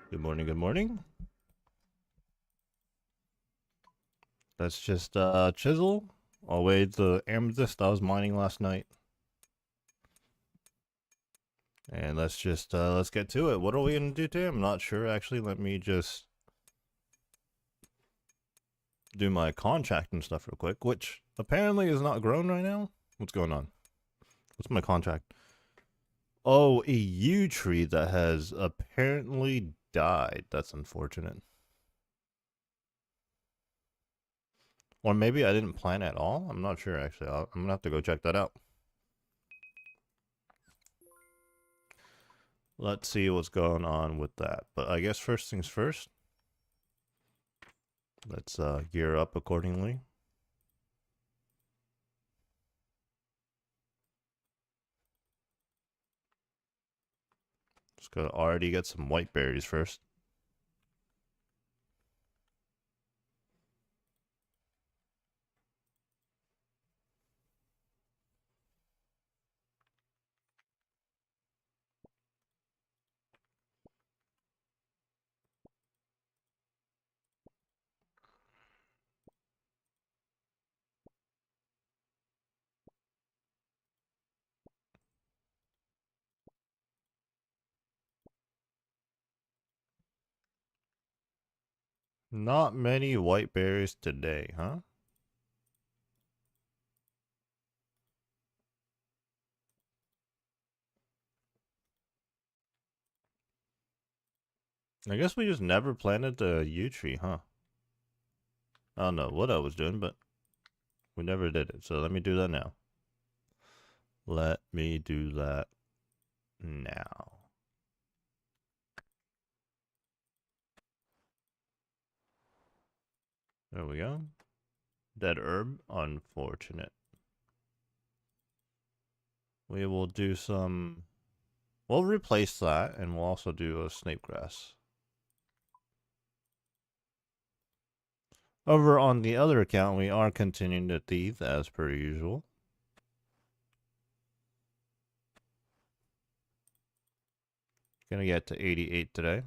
Good morning, good morning. Let's just chisel away the amethyst I was mining last night. And let's get to it. What are we gonna do today? I'm not sure actually. Let me just do my contract and stuff real quick, which apparently is not grown right now. What's going on? What's my contract? Oh, a yew tree that has apparently died. That's unfortunate. Or maybe I didn't plant at all. I'm not sure actually. I'm gonna have to go check that out. Let's see what's going on with that. But I guess first things first, let's gear up accordingly. Just gotta already get some white berries first. Not many white berries today, huh? I guess we just never planted the yew tree, huh? I don't know what I was doing, but we never did it. So let me do that now. Let me do that now. There we go. Dead herb, unfortunate. We will do some... We'll replace that, and we'll also do a snape grass. Over on the other account, we are continuing to thieve as per usual. Gonna get to 88 today.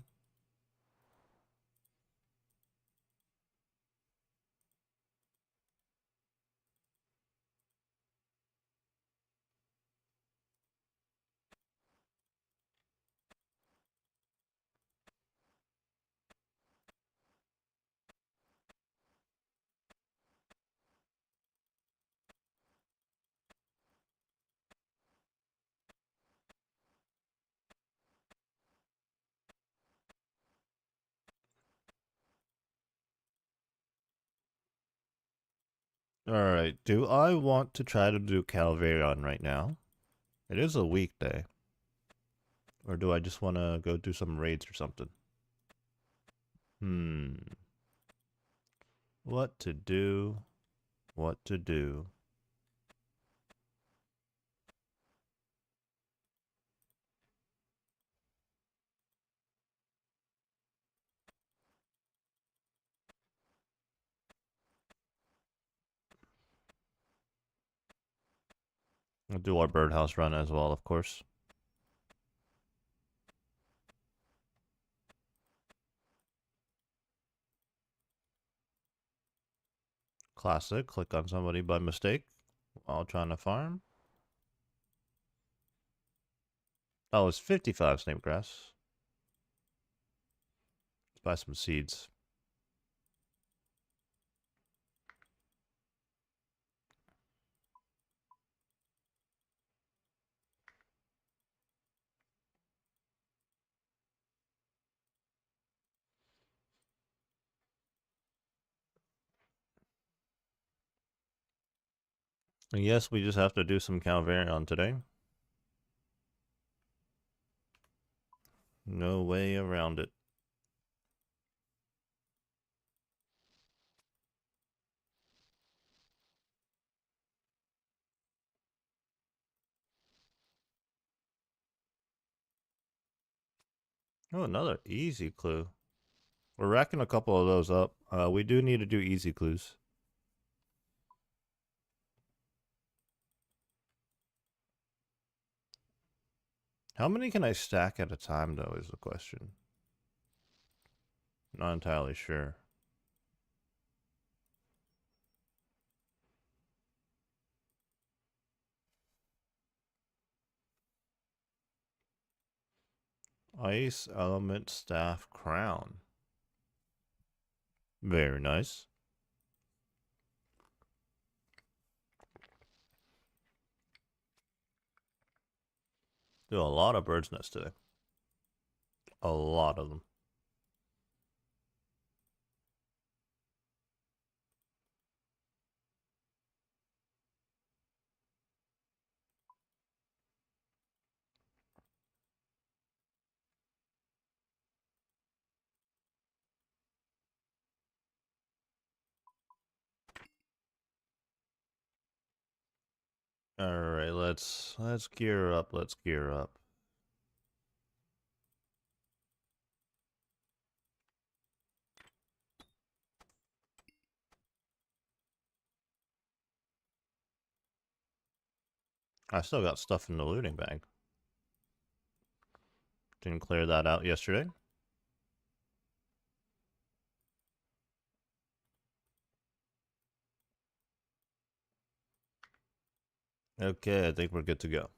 Alright, do I want to try to do Calvarion right now? It is a weekday. Or do I just want to go do some raids or something? What to do? What to do? We'll do our birdhouse run as well, of course. Classic. Click on somebody by mistake while trying to farm. Oh, it's 55 snape grass. Let's buy some seeds. And yes, we just have to do some Calvarion today. No way around it. Oh, another easy clue. We're racking a couple of those up. We do need to do easy clues. How many can I stack at a time, though, is the question. Not entirely sure. Ice Element Staff Crown. Very nice. Do a lot of bird's nests today. A lot of them. All right, let's gear up. Let's gear up. I still got stuff in the looting bag. Didn't clear that out yesterday. Okay, I think we're good to go.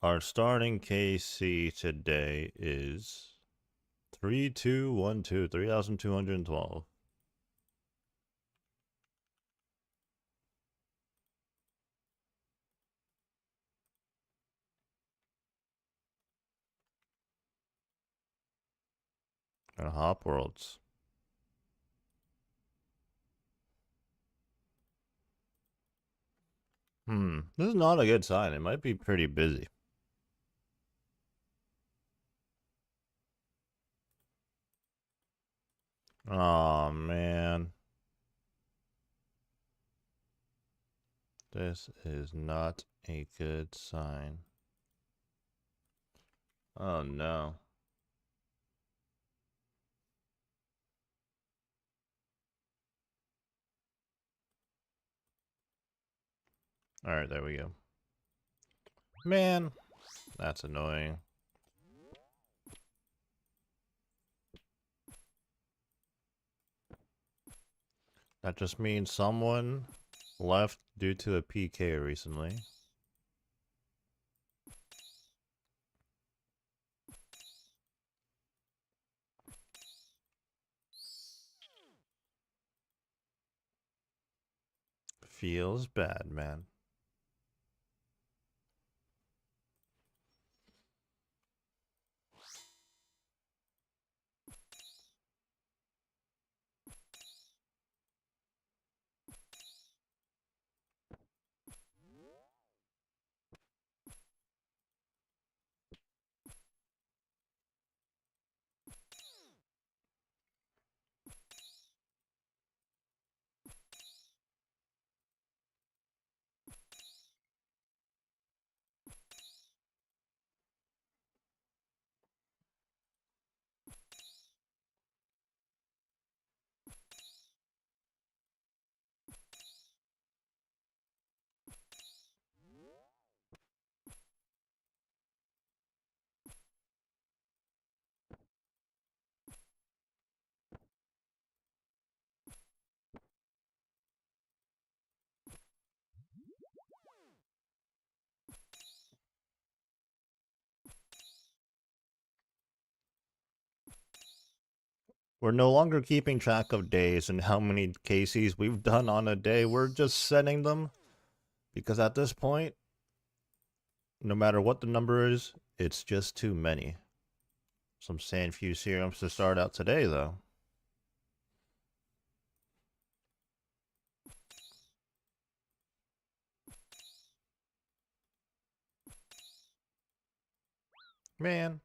Our starting KC today is 3212, 3,212. And Hop Worlds. This is not a good sign. It might be pretty busy. Oh man. This is not a good sign. Oh no. Alright, there we go. Man, that's annoying. That just means someone left due to a PK recently. Feels bad, man. We're no longer keeping track of days and how many KCs we've done on a day. We're just setting them because at this point, no matter what the number is, it's just too many. Some Sandfuse serums to start out today, though. Man.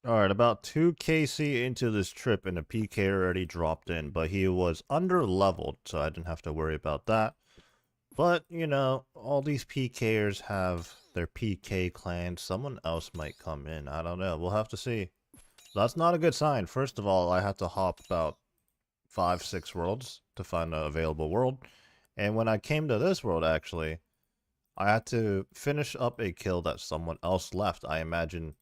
Alright, about 2 KC into this trip and a PK already dropped in, but he was under leveled, so I didn't have to worry about that. But, you know, all these PKers have their PK clans. Someone else might come in. I don't know. We'll have to see. That's not a good sign. First of all, I had to hop about 5-6 worlds to find an available world. And when I came to this world, actually, I had to finish up a kill that someone else left. I imagine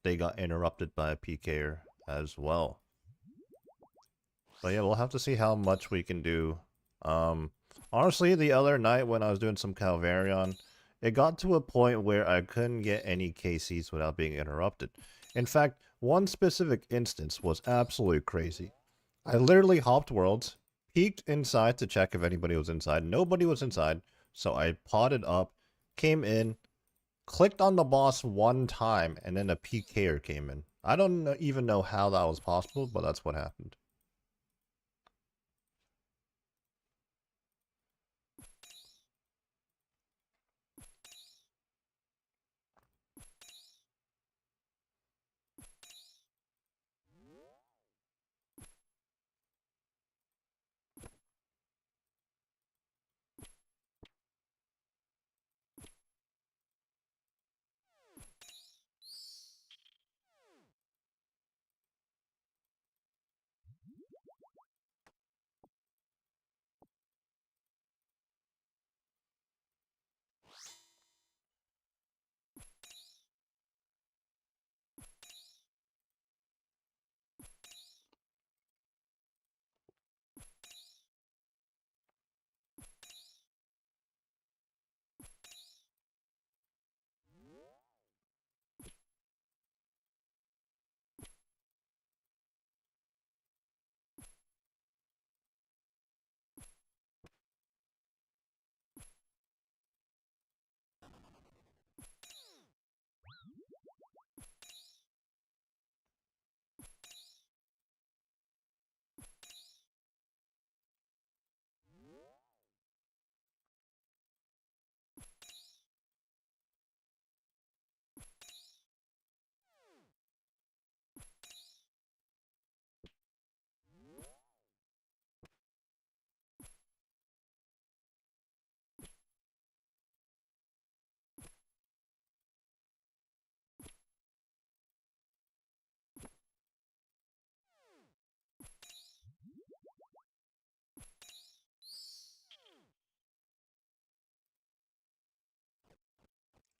they got interrupted by a PKer as well. But yeah, we'll have to see how much we can do. Honestly, the other night when I was doing some Calvarion, it got to a point where I couldn't get any KCs without being interrupted. In fact, one specific instance was absolutely crazy. I literally hopped worlds, peeked inside to check if anybody was inside. Nobody was inside, so I potted up, came in, clicked on the boss one time, and then a PKer came in. I don't even know how that was possible, but that's what happened.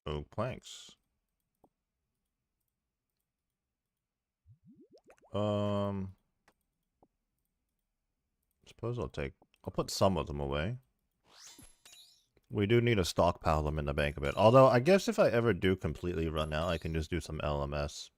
Oh, planks. Suppose I'll put some of them away. We do need to stockpile them in the bank a bit. Although, I guess if I ever do completely run out, I can just do some LMS.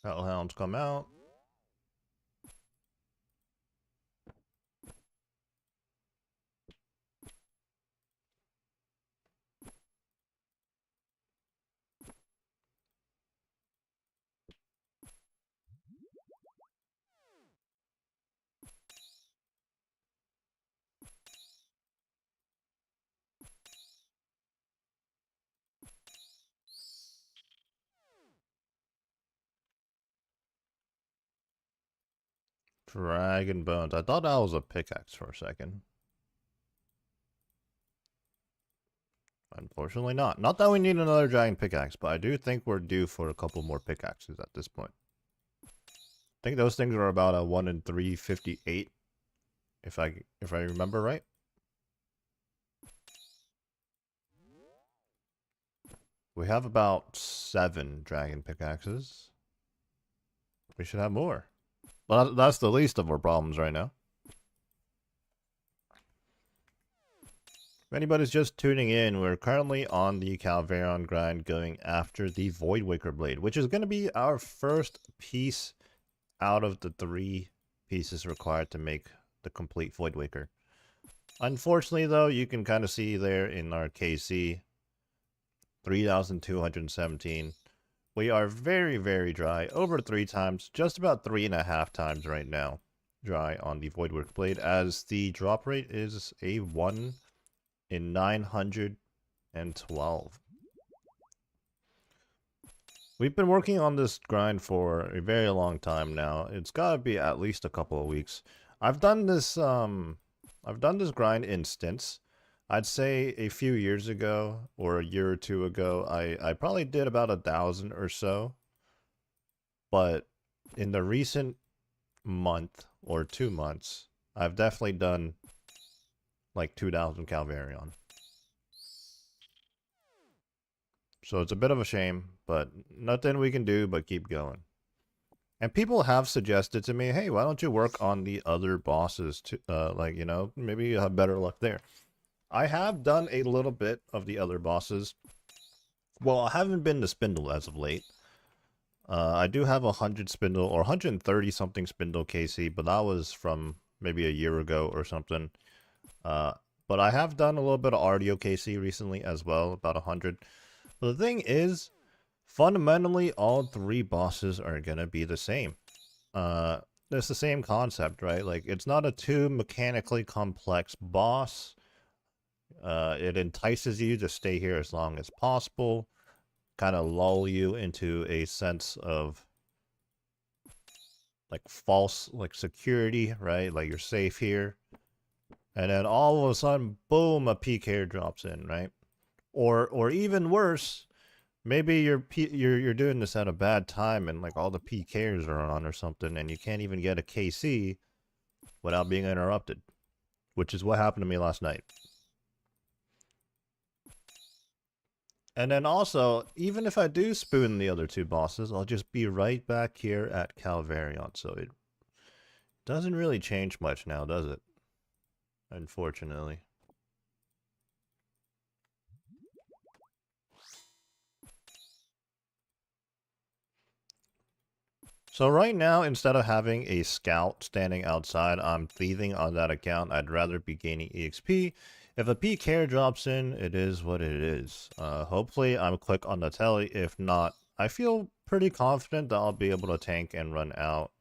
Hellhounds come out. Dragon bones. I thought that was a pickaxe for a second. Unfortunately not. Not that we need another giant pickaxe, but I do think we're due for a couple more pickaxes at this point. I think those things are about a 1 in 358, if I remember right. We have about 7 dragon pickaxes. We should have more. Well, that's the least of our problems right now. If anybody's just tuning in, we're currently on the Calvarion grind going after the Voidwaker Blade, which is going to be our first piece out of the 3 pieces required to make the complete Voidwaker. Unfortunately, though, you can kind of see there in our KC, 3,217. We are very, very dry, over 3 times, just about 3.5 times right now, dry on the Voidwaker Blade, as the drop rate is a 1 in 912. We've been working on this grind for a very long time now. It's gotta be at least a couple of weeks. I've done this grind in stints. I'd say a few years ago or a year or 2 ago, I probably did about 1,000 or so. But in the recent month or 2 months, I've definitely done like 2,000 Calvarion. So it's a bit of a shame, but nothing we can do but keep going. And people have suggested to me, hey, why don't you work on the other bosses to, like, you know, maybe you have better luck there. I have done a little bit of the other bosses. Well, I haven't been to Spindle as of late. I do have 100 Spindle, or 130 something Spindle KC, but that was from maybe a year ago or something. But I have done a little bit of RDO KC recently as well, about 100. But the thing is, fundamentally, all 3 bosses are going to be the same. It's the same concept, right? Like, it's not a too mechanically complex boss. It entices you to stay here as long as possible. Kind of lull you into a sense of like false like security, right? Like you're safe here. And then all of a sudden, boom, a PK drops in, right? Or even worse, maybe you're doing this at a bad time and like all the PKs are on or something and you can't even get a KC without being interrupted, which is what happened to me last night. And then also, even if I do spoon the other 2 bosses, I'll just be right back here at Calvarion. So it doesn't really change much now, does it? Unfortunately. So right now, instead of having a scout standing outside, I'm thieving on that account. I'd rather be gaining EXP. If a PK drops in, it is what it is. Hopefully I'm quick on the telly. If not, I feel pretty confident that I'll be able to tank and run out.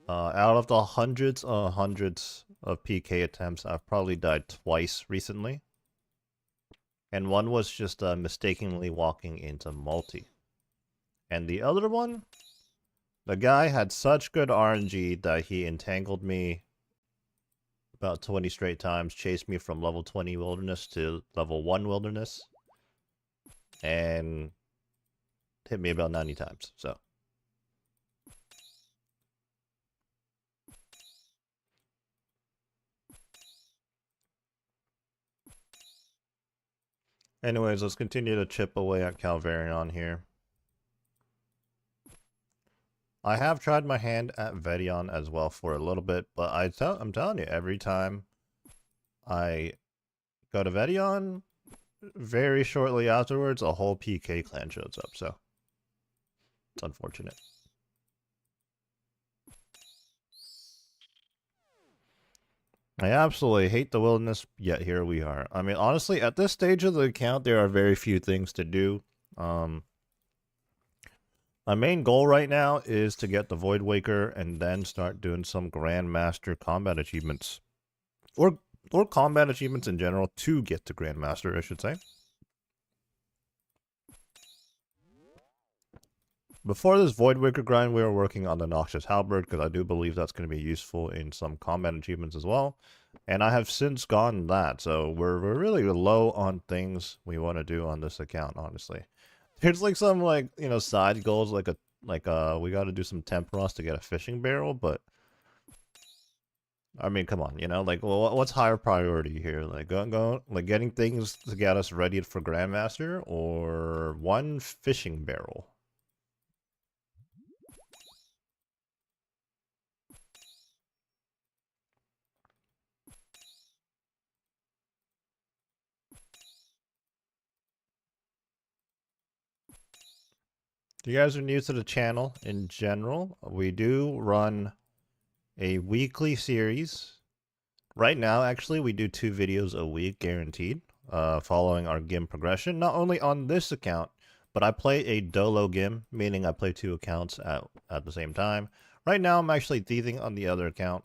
Out of the hundreds of PK attempts, I've probably died twice recently. And one was just mistakenly walking into multi. And the other one, the guy had such good RNG that he entangled me about 20 straight times, chased me from level 20 wilderness to level 1 wilderness, and hit me about 90 times, so. Anyways, let's continue to chip away at Calvarion here. I have tried my hand at Vedion as well for a little bit, but I'm telling you, every time I go to Vedion, very shortly afterwards, a whole PK clan shows up, so it's unfortunate. I absolutely hate the wilderness, yet here we are. I mean, honestly, at this stage of the account, there are very few things to do. My main goal right now is to get the Voidwaker and then start doing some Grandmaster combat achievements. Or combat achievements in general to get to Grandmaster, I should say. Before this Voidwaker grind, we were working on the Noxious Halberd, because I do believe that's going to be useful in some combat achievements as well. And I have since gotten that, so we're really low on things we want to do on this account, honestly. There's like some like, you know, side goals, like we got to do some Temporos to get a fishing barrel, but I mean, come on, you know, like, well, what's higher priority here? Like, like getting things to get us ready for Grandmaster, or one fishing barrel? If you guys are new to the channel in general, we do run a weekly series. Right now, actually, we do 2 videos a week guaranteed, following our GIM progression. Not only on this account, but I play a dolo GIM, meaning I play 2 accounts at the same time. Right now, I'm actually thieving on the other account.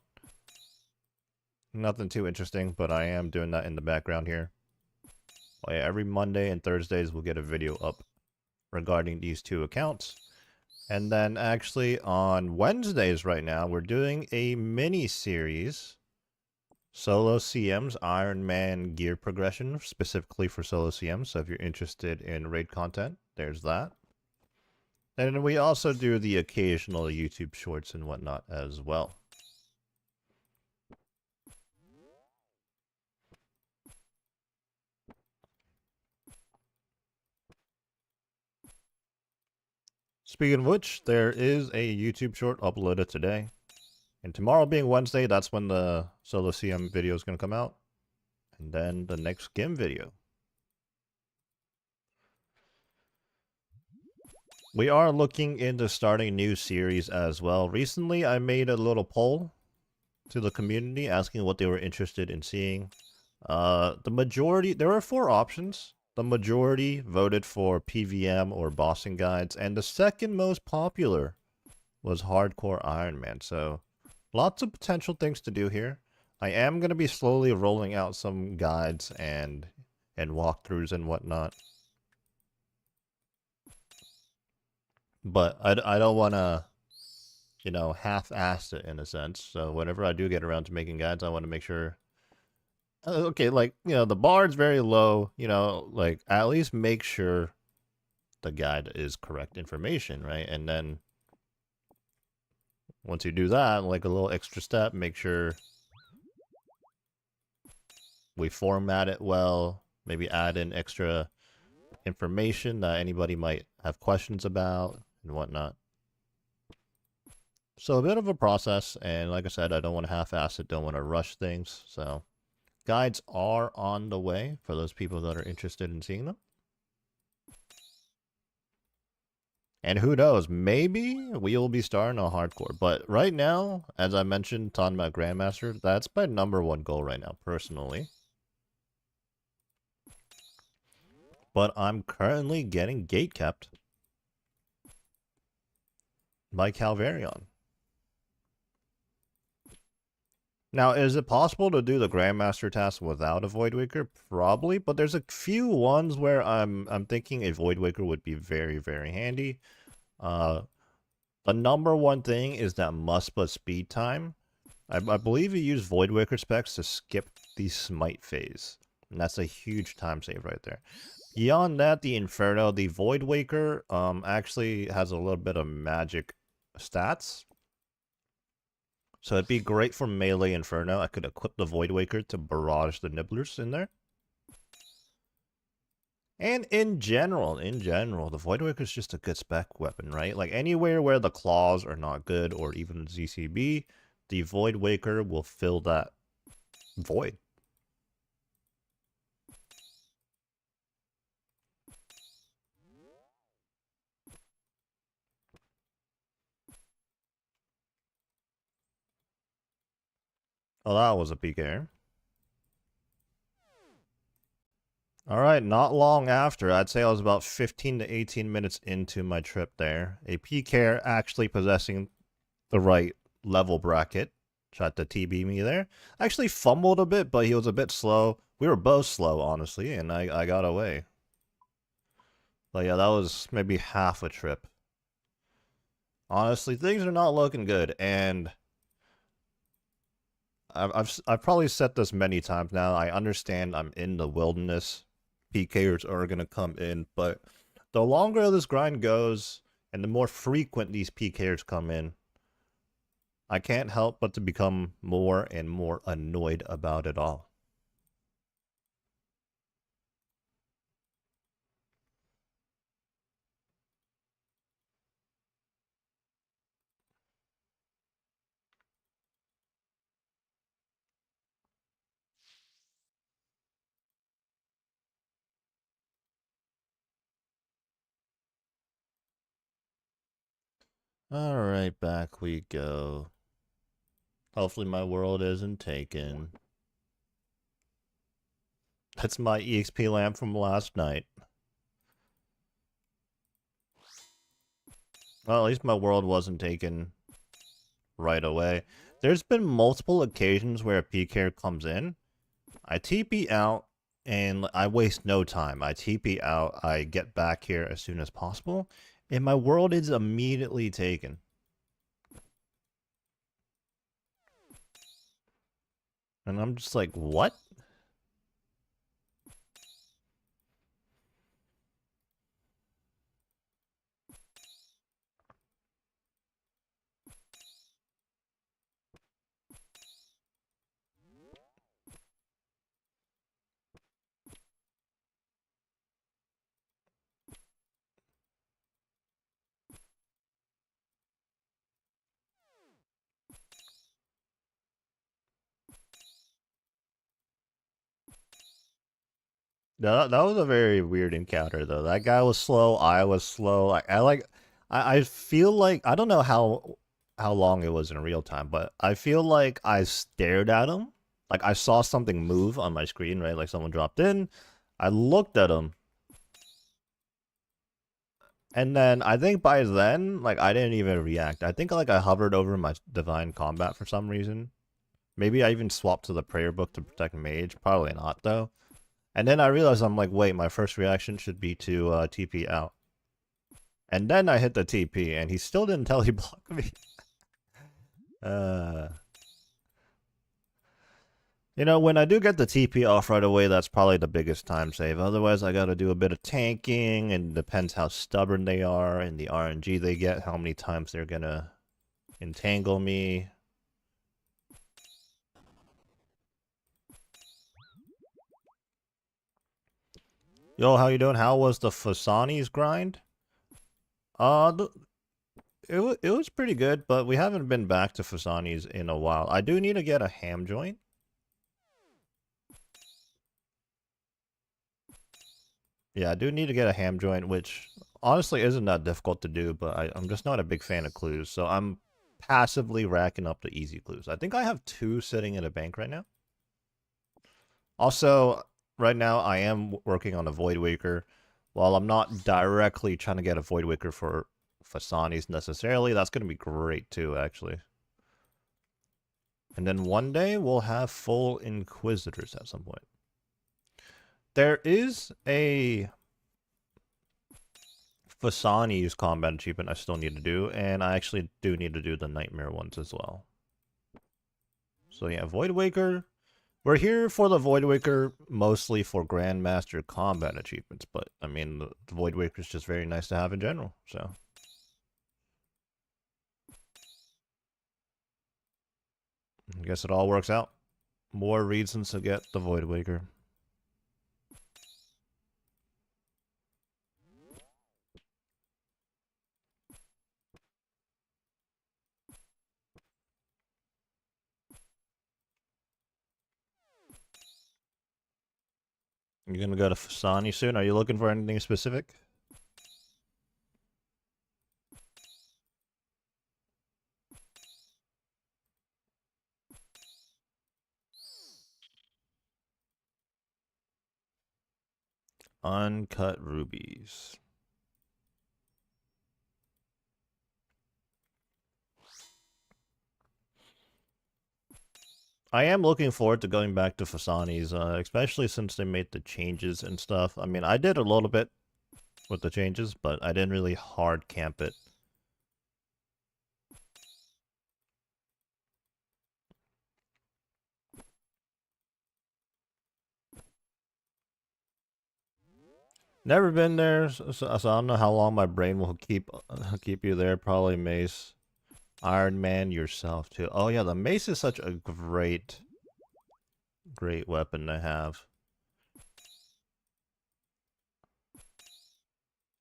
Nothing too interesting, but I am doing that in the background here. Well, yeah, every Monday and Thursdays, we'll get a video up regarding these 2 accounts. And then actually on Wednesdays right now, we're doing a mini series, Solo CM's Ironman gear progression, specifically for Solo CM. So if you're interested in raid content, there's that. And we also do the occasional YouTube shorts and whatnot as well. Speaking of which, there is a YouTube short uploaded today. And tomorrow being Wednesday, that's when the Solo CM video is going to come out. And then the next GIM video. We are looking into starting a new series as well. Recently, I made a little poll to the community asking what they were interested in seeing. The majority, there were 4 options. The majority voted for PVM or bossing guides, and the second most popular was hardcore Ironman. So lots of potential things to do here. I am going to be slowly rolling out some guides and walkthroughs and whatnot. But I don't want to, you know, half-ass it in a sense. So whenever I do get around to making guides, I want to make sure, okay, like, you know, the bar is very low, you know, like, at least make sure the guide is correct information, right? And then once you do that, like a little extra step, make sure we format it well, maybe add in extra information that anybody might have questions about and whatnot. So a bit of a process, and like I said, I don't want to half-ass it, don't want to rush things, so guides are on the way for those people that are interested in seeing them. And who knows, maybe we will be starting on hardcore. But right now, as I mentioned, talking about Grandmaster, that's my #1 goal right now, personally. But I'm currently getting gate kept by Calvarion. Now, is it possible to do the Grandmaster task without a Void Waker? Probably, but there's a few ones where I'm thinking a Void Waker would be very, very handy. The #1 thing is that Muspah speed time. I believe you use Void Waker specs to skip the Smite phase, and that's a huge time save right there. Beyond that, the Inferno, the Void Waker actually has a little bit of magic stats. So it'd be great for melee Inferno. I could equip the Void Waker to barrage the Nibblers in there. And in general, the Void Waker is just a good spec weapon, right? Like anywhere where the claws are not good, or even ZCB, the Void Waker will fill that void. Oh, that was a PK. Alright, not long after, I'd say I was about 15 to 18 minutes into my trip there. A PK actually possessing the right level bracket tried to TB me there. Actually fumbled a bit, but he was a bit slow. We were both slow, honestly, and I got away. But yeah, that was maybe half a trip. Honestly, things are not looking good, and I've probably said this many times now. I understand I'm in the wilderness. PKers are gonna come in, but the longer this grind goes, and the more frequent these PKers come in, I can't help but to become more and more annoyed about it all. Alright, back we go. Hopefully my world isn't taken. That's my EXP lamp from last night. Well, at least my world wasn't taken right away. There's been multiple occasions where a PK comes in. I TP out, and I waste no time. I TP out, I get back here as soon as possible, and my world is immediately taken. And I'm just like, what? That was a very weird encounter, though. That guy was slow. I was slow. I feel like I don't know how long it was in real time, but I feel like I stared at him. Like I saw something move on my screen, right? Like someone dropped in. I looked at him, and then I think by then, like I didn't even react. I think like I hovered over my divine combat for some reason. Maybe I even swapped to the prayer book to protect mage. Probably not though. And then I realized I'm like, wait, my first reaction should be to TP out. And then I hit the TP, and he still didn't tell he blocked me. uh, you know, when I do get the TP off right away, that's probably the biggest time save. Otherwise, I gotta do a bit of tanking, and depends how stubborn they are and the RNG they get, how many times they're gonna entangle me. Yo, how you doing? How was the Fasani's grind? Uh, it was pretty good, but we haven't been back to Fasani's in a while. I do need to get a ham joint. Yeah, I do need to get a ham joint, which honestly isn't that difficult to do, but I'm just not a big fan of clues, so I'm passively racking up the easy clues. I think I have 2 sitting in a bank right now. Also, right now I am working on a Void Waker. While I'm not directly trying to get a Void Waker for Fasani's necessarily, that's going to be great too, actually. And then one day we'll have full Inquisitors at some point. There is a Fasani's combat achievement I still need to do, and I actually do need to do the Nightmare ones as well. So yeah, Void Waker. We're here for the Void Waker mostly for Grandmaster combat achievements, but I mean, the Void Waker is just very nice to have in general, so. I guess it all works out. More reasons to get the Void Waker. You're gonna go to Fasani soon? Are you looking for anything specific? Uncut rubies. I am looking forward to going back to Fasani's, especially since they made the changes and stuff. I mean, I did a little bit with the changes, but I didn't really hard camp it. Never been there, so I don't know how long my brain will keep you there. Probably Mace. Ironman yourself too. Oh yeah, the mace is such a great weapon to have.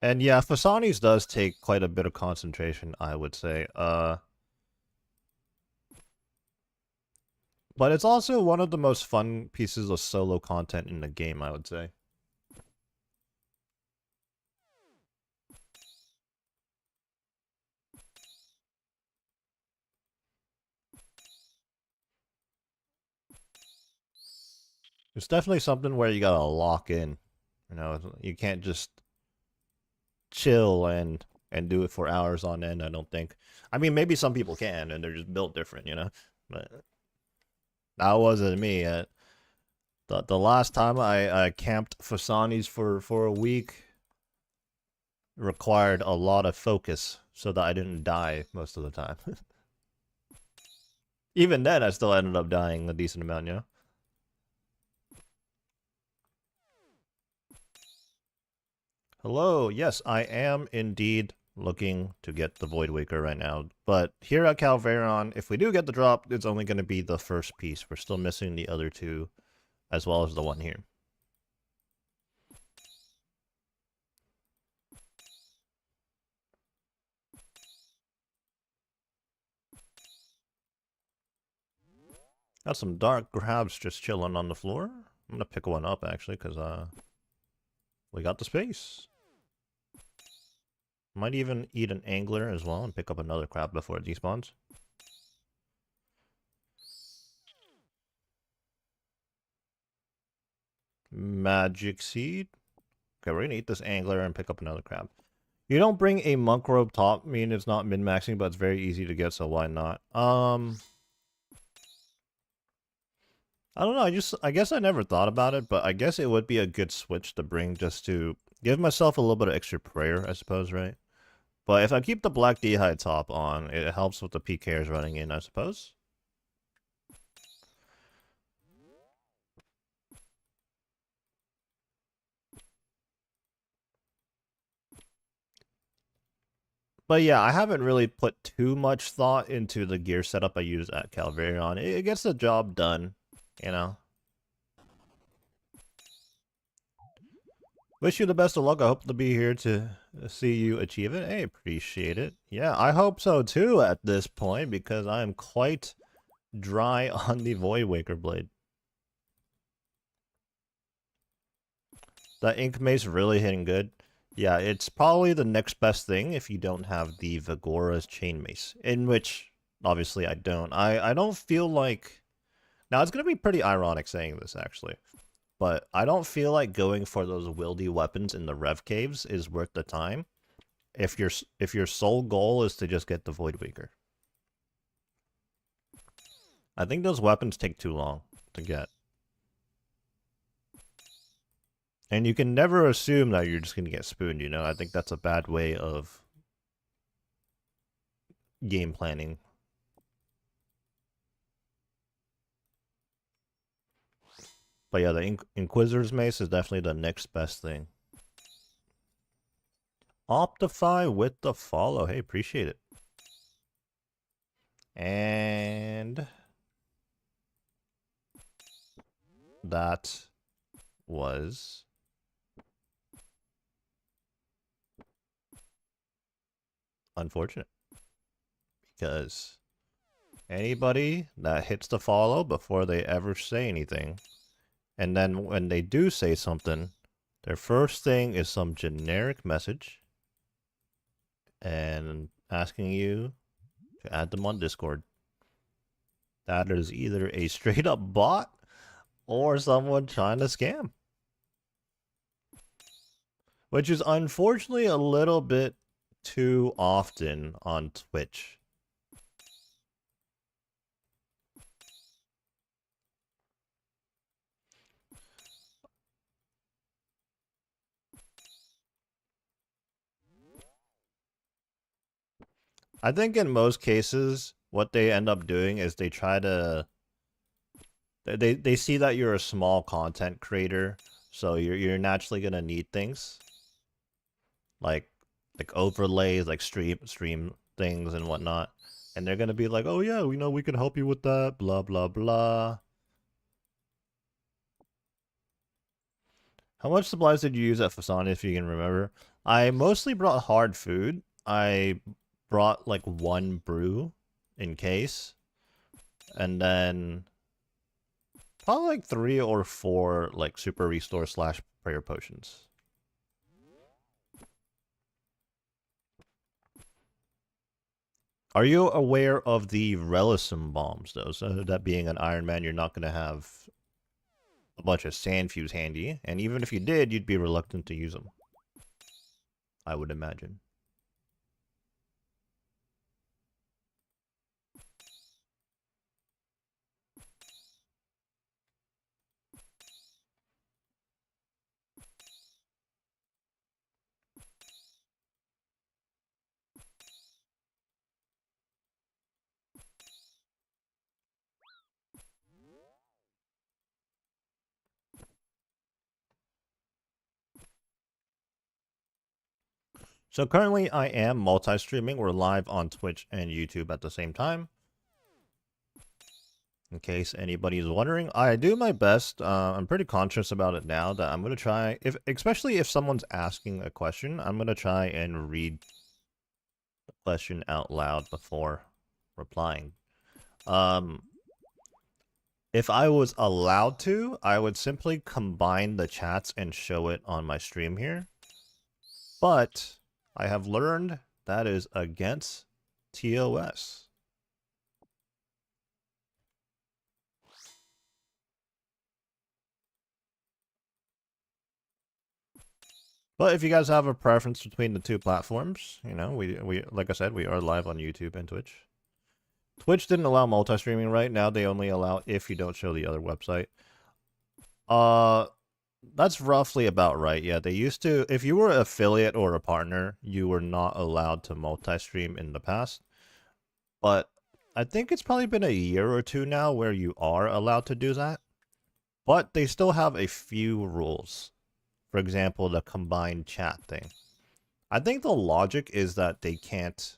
And yeah, Fasani's does take quite a bit of concentration, I would say. But it's also one of the most fun pieces of solo content in the game, I would say. It's definitely something where you gotta lock in. You know, you can't just chill and do it for hours on end, I don't think. I mean, maybe some people can, and they're just built different, you know? But that wasn't me. The last time I camped Fasani's for a week required a lot of focus so that I didn't die most of the time. Even then, I still ended up dying a decent amount, you know? Hello, yes, I am indeed looking to get the Void Waker right now. But here at Calveron, if we do get the drop, it's only going to be the first piece. We're still missing the other two, as well as the one here. Got some dark crabs just chilling on the floor. I'm going to pick one up, actually, because we got the space. Might even eat an angler as well and pick up another crab before it despawns. Magic seed. Okay, we're gonna eat this angler and pick up another crab. You don't bring a monk robe top, I mean it's not min-maxing, but it's very easy to get, so why not? I don't know, I guess I never thought about it, but I guess it would be a good switch to bring just to give myself a little bit of extra prayer, I suppose, right? But if I keep the black d'hide top on, it helps with the PKers running in, I suppose. But yeah, I haven't really put too much thought into the gear setup I use at Calvarion. It gets the job done, you know? Wish you the best of luck. I hope to be here to see you achieve it. Hey, appreciate it. Yeah, I hope so too at this point, because I am quite dry on the Void Waker blade. That Ink Mace really hitting good. Yeah, it's probably the next best thing if you don't have the Vigora's Chain Mace, in which, obviously, I don't. I don't feel like... Now, it's going to be pretty ironic saying this, actually. But I don't feel like going for those wieldy weapons in the Rev Caves is worth the time if your sole goal is to just get the Void Waker. I think those weapons take too long to get. And you can never assume that you're just going to get spooned, you know? I think that's a bad way of game planning. But yeah, the Inquisitor's Mace is definitely the next best thing. Optify with the follow. Hey, appreciate it. And that was unfortunate, because anybody that hits the follow before they ever say anything, and then when they do say something, their first thing is some generic message and asking you to add them on Discord. That is either a straight up bot or someone trying to scam. Which is unfortunately a little bit too often on Twitch. I think in most cases, what they end up doing is they try to... They see that you're a small content creator, so you're naturally gonna need things like overlays, like stream things and whatnot. And they're gonna be like, oh yeah, we know we can help you with that, blah blah blah. How much supplies did you use at Fasani, if you can remember? I mostly brought hard food. I brought like 1 brew in case. And then probably like 3 or 4 like super restore / prayer potions. Are you aware of the Relisum bombs though? So that being an Ironman, you're not going to have a bunch of sand fuse handy. And even if you did, you'd be reluctant to use them, I would imagine. So currently I am multi-streaming. We're live on Twitch and YouTube at the same time. In case anybody's wondering, I do my best. I'm pretty conscious about it now that I'm going to try, especially if someone's asking a question, I'm going to try and read the question out loud before replying. If I was allowed to, I would simply combine the chats and show it on my stream here. But I have learned that is against TOS. But if you guys have a preference between the 2 platforms, you know, we like I said, we are live on YouTube and Twitch. Twitch didn't allow multi-streaming right now. They only allow if you don't show the other website. That's roughly about right. Yeah, they used to, if you were an affiliate or a partner, you were not allowed to multi-stream in the past. But I think it's probably been a year or 2 now where you are allowed to do that. But they still have a few rules. For example, the combined chat thing. I think the logic is that they can't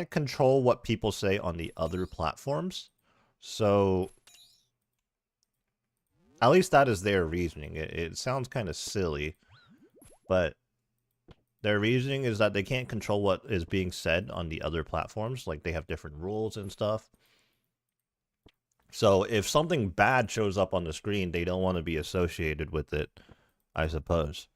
control what people say on the other platforms. So at least that is their reasoning. It sounds kind of silly, but their reasoning is that they can't control what is being said on the other platforms. Like, they have different rules and stuff. So if something bad shows up on the screen, they don't want to be associated with it, I suppose.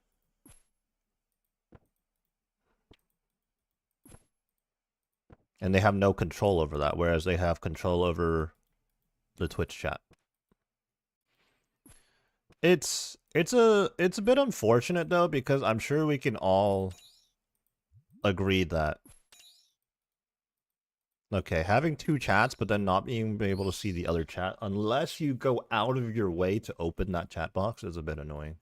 And they have no control over that, whereas they have control over the Twitch chat. It's a bit unfortunate though, because I'm sure we can all agree that, okay, having 2 chats but then not being able to see the other chat unless you go out of your way to open that chat box is a bit annoying.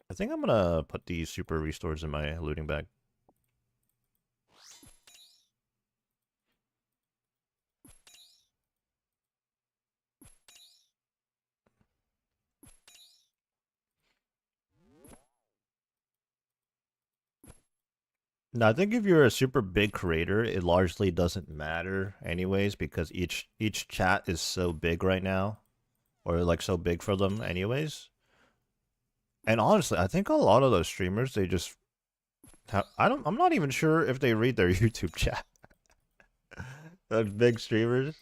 I think I'm gonna put these super restores in my looting bag. Now, I think if you're a super big creator, it largely doesn't matter anyways, because each chat is so big right now, or like so big for them anyways. And honestly, I think a lot of those streamers, they just I'm not even sure if they read their YouTube chat. Those big streamers.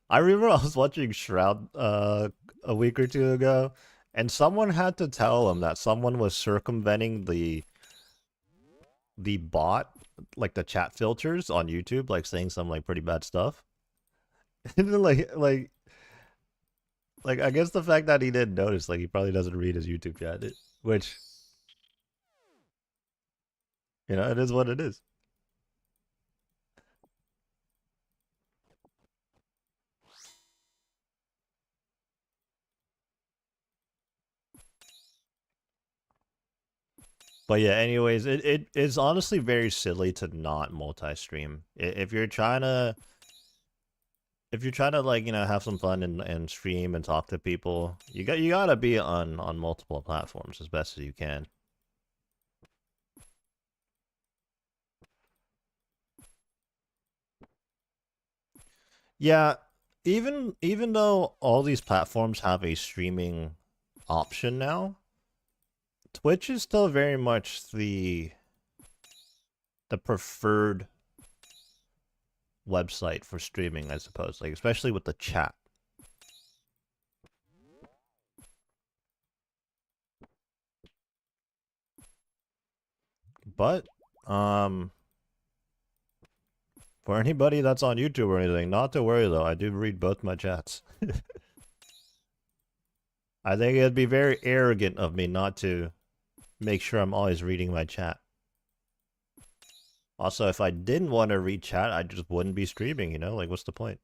I remember I was watching Shroud a week or 2 ago, and someone had to tell him that someone was circumventing the bot, like the chat filters on YouTube, like saying some like pretty bad stuff. And then like I guess the fact that he didn't notice, like, he probably doesn't read his YouTube chat, which, you know, it is what it is. But yeah, anyways, it is honestly very silly to not multi-stream. If you're trying to like, you know, have some fun and stream and talk to people, you gotta be on multiple platforms as best as you can. Yeah, even though all these platforms have a streaming option now, Twitch is still very much the preferred website for streaming, I suppose. Like especially with the chat. But for anybody that's on YouTube or anything, not to worry though. I do read both my chats. I think it'd be very arrogant of me not to make sure I'm always reading my chat. Also, if I didn't want to read chat, I just wouldn't be streaming, you know? Like, what's the point?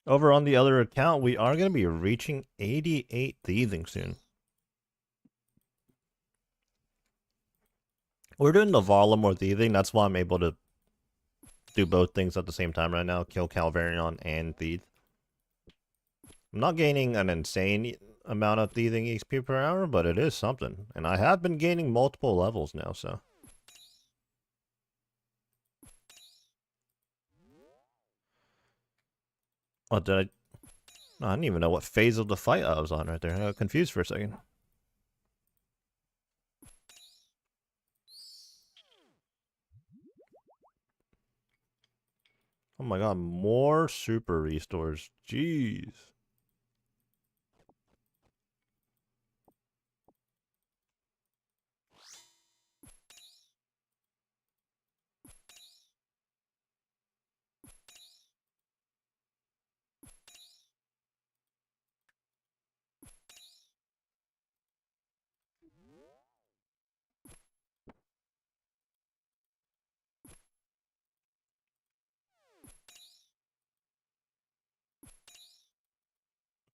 Over on the other account, we are going to be reaching 88 thieving soon. We're doing the volume or thieving. That's why I'm able to do both things at the same time right now. Kill Calvarion and thieve. I'm not gaining an insane amount of thieving XP per hour, but it is something. And I have been gaining multiple levels now, so. Oh, did I didn't even know what phase of the fight I was on right there. I got confused for a second. Oh my god, more super restores. Jeez.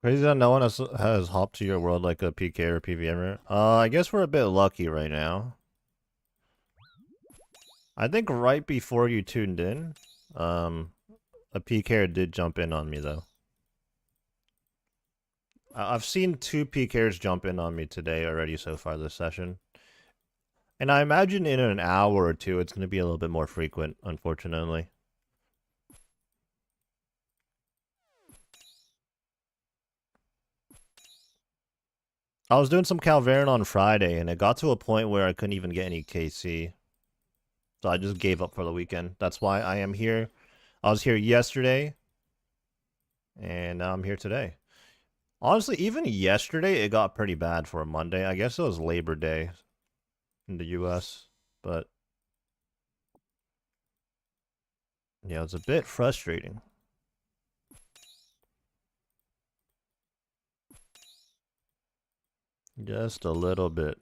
Crazy that no one has hopped to your world like a PK or PVMer. I guess we're a bit lucky right now. I think right before you tuned in, a PKer did jump in on me though. I've seen 2 PKers jump in on me today already so far this session. And I imagine in an hour or two it's going to be a little bit more frequent, unfortunately. I was doing some Calvarian on Friday, and it got to a point where I couldn't even get any KC. So I just gave up for the weekend. That's why I am here. I was here yesterday, and now I'm here today. Honestly, even yesterday, it got pretty bad for a Monday. I guess it was Labor Day in the US, but yeah, it's a bit frustrating. Just a little bit.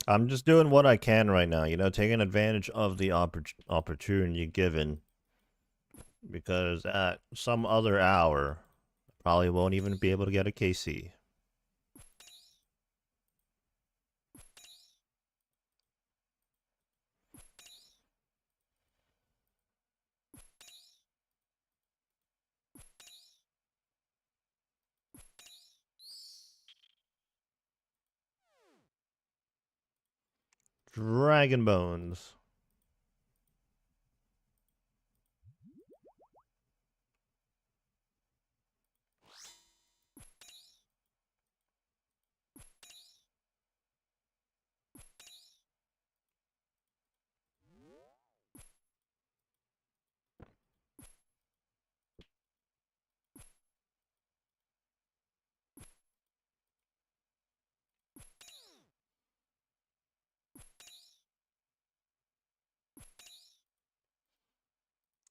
I'm just doing what I can right now, you know, taking advantage of the opportunity given. Because at some other hour, I probably won't even be able to get a KC. Dragon Bones.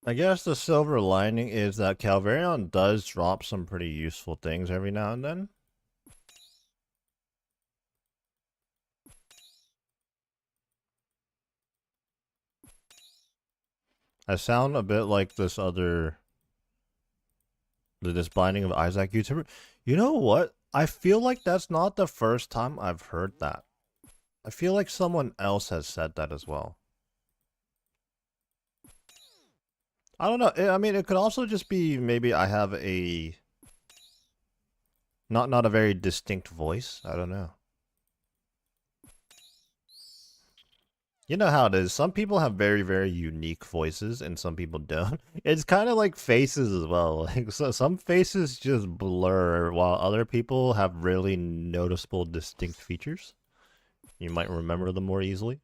I guess the silver lining is that Calvarion does drop some pretty useful things every now and then. I sound a bit like this Binding of Isaac YouTuber. You know what? I feel like that's not the first time I've heard that. I feel like someone else has said that as well. I don't know. I mean, it could also just be maybe I have a not a very distinct voice. I don't know. You know how it is. Some people have very, very unique voices and some people don't. It's kind of like faces as well. Like so some faces just blur while other people have really noticeable distinct features. You might remember them more easily.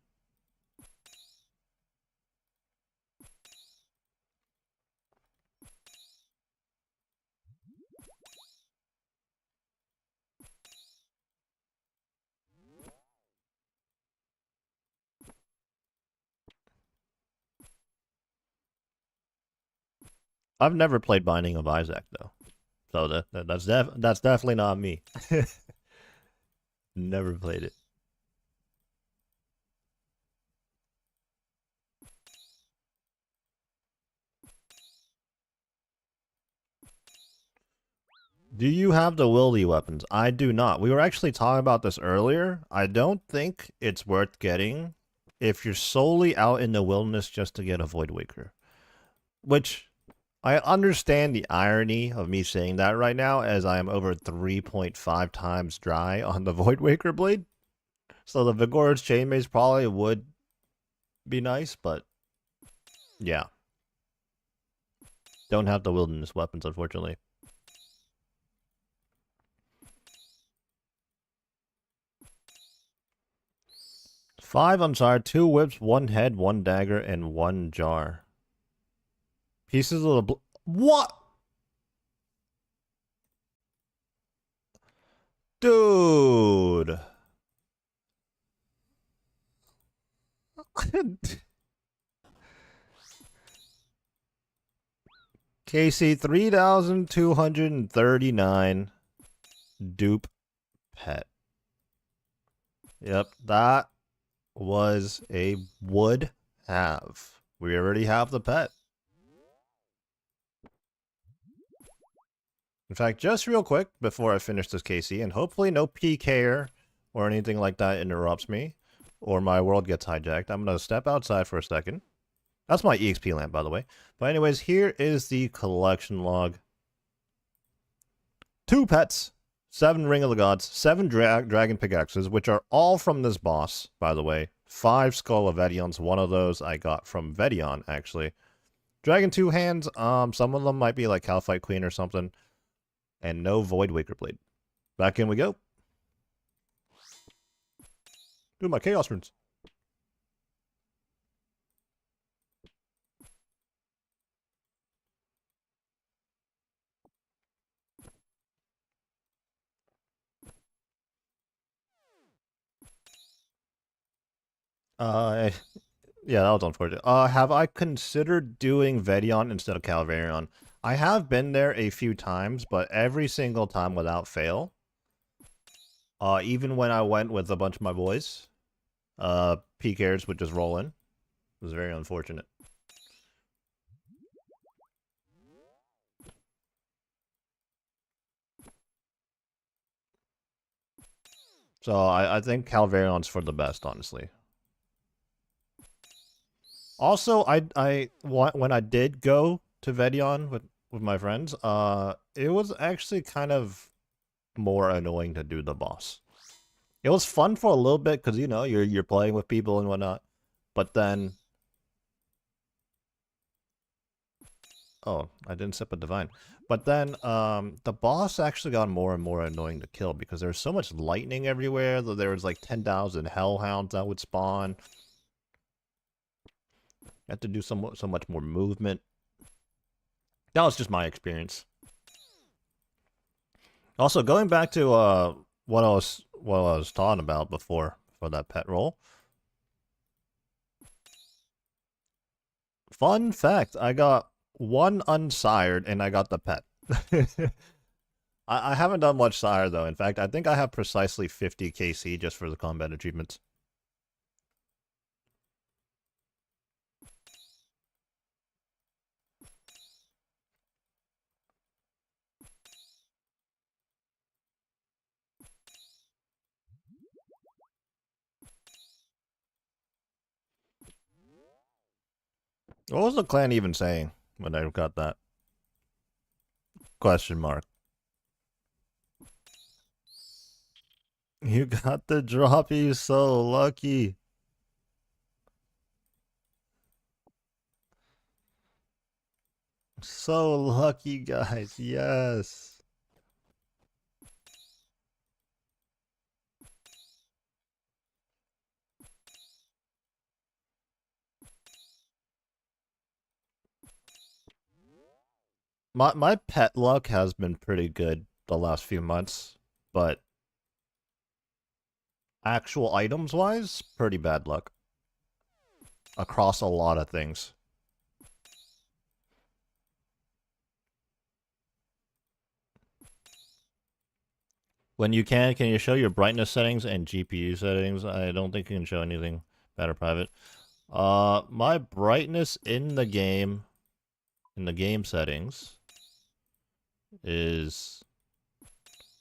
I've never played Binding of Isaac though. So that's definitely not me. Never played it. Do you have the wildy weapons? I do not. We were actually talking about this earlier. I don't think it's worth getting if you're solely out in the wilderness just to get a Void Waker. Which, I understand the irony of me saying that right now, as I am over 3.5 times dry on the Void Waker blade. So the Vigorous Chainmaze probably would be nice, but yeah. Don't have the wilderness weapons, unfortunately. 5 Unsire, 2 whips, 1 head, 1 dagger, and 1 jar. Pieces of the what? Dude. KC 3,239 dupe pet. Yep, that was a would have. We already have the pet. In fact, just real quick before I finish this KC, and hopefully no PKer or anything like that interrupts me, or my world gets hijacked, I'm going to step outside for a second. That's my EXP lamp, by the way. But anyways, here is the collection log. 2 pets, 7 Ring of the Gods, 7 Dragon Pickaxes, which are all from this boss, by the way. 5 Skull of Vedions, one of those I got from Vedion, actually. Dragon 2 Hands, some of them might be like Calphite Queen or something. And no Void Waker Blade. Back in we go. Do my Chaos Runes. Yeah, that was unfortunate. Have I considered doing Vedion instead of Calvarion? I have been there a few times, but every single time without fail. Even when I went with a bunch of my boys, PKers would just roll in. It was very unfortunate. So I think Calvarion's for the best, honestly. Also, when I did go to Vedion with my friends, it was actually kind of more annoying to do the boss. It was fun for a little bit because you know you're playing with people and whatnot, but then oh, I didn't sip a divine. But then the boss actually got more and more annoying to kill because there was so much lightning everywhere. There was like 10,000 hellhounds that would spawn. You had to do so much more movement. That was just my experience. Also, going back to what I was talking about before for that pet roll. Fun fact, I got one unsired, and I got the pet. I haven't done much sire, though. In fact, I think I have precisely 50 KC just for the combat achievements. What was the clan even saying when I got that? Question mark. You got the drop, you so lucky. So lucky, guys. Yes. My pet luck has been pretty good the last few months, but actual items wise, pretty bad luck. Across a lot of things. When you can you show your brightness settings and GPU settings? I don't think you can show anything better private. My brightness in the game settings is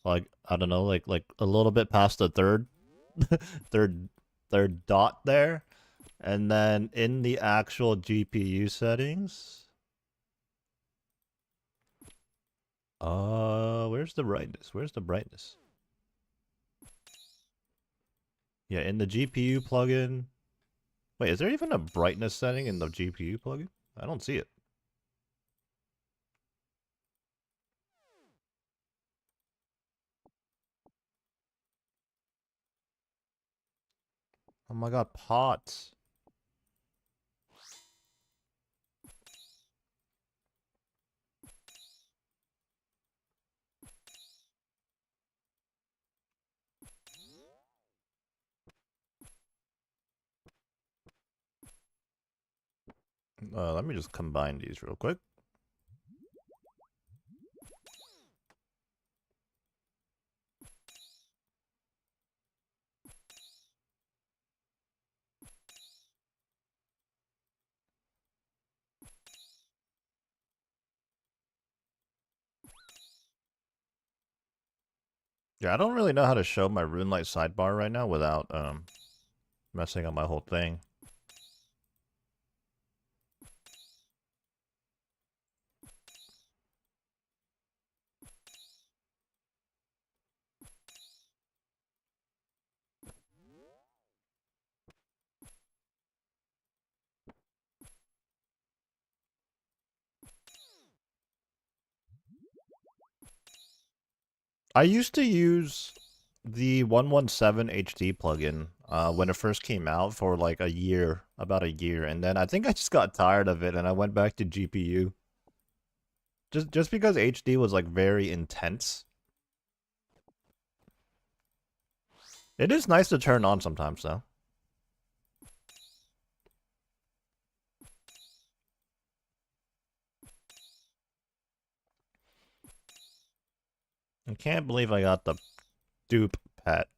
like, I don't know, like a little bit past the third third dot there. And then in the actual GPU settings, where's the brightness? Where's the brightness? Yeah, in the GPU plugin. Wait, is there even a brightness setting in the GPU plugin? I don't see it. Oh my god, pots. Let me just combine these real quick. Yeah, I don't really know how to show my RuneLite sidebar right now without messing up my whole thing. I used to use the 117 HD plugin when it first came out for like a year, about a year, and then I think I just got tired of it and I went back to GPU. Just because HD was like very intense. It is nice to turn on sometimes though. I can't believe I got the dupe pet.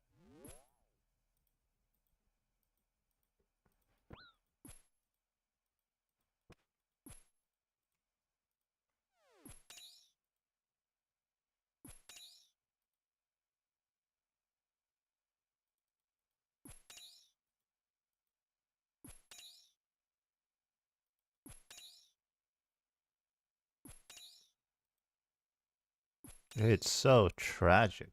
It's so tragic.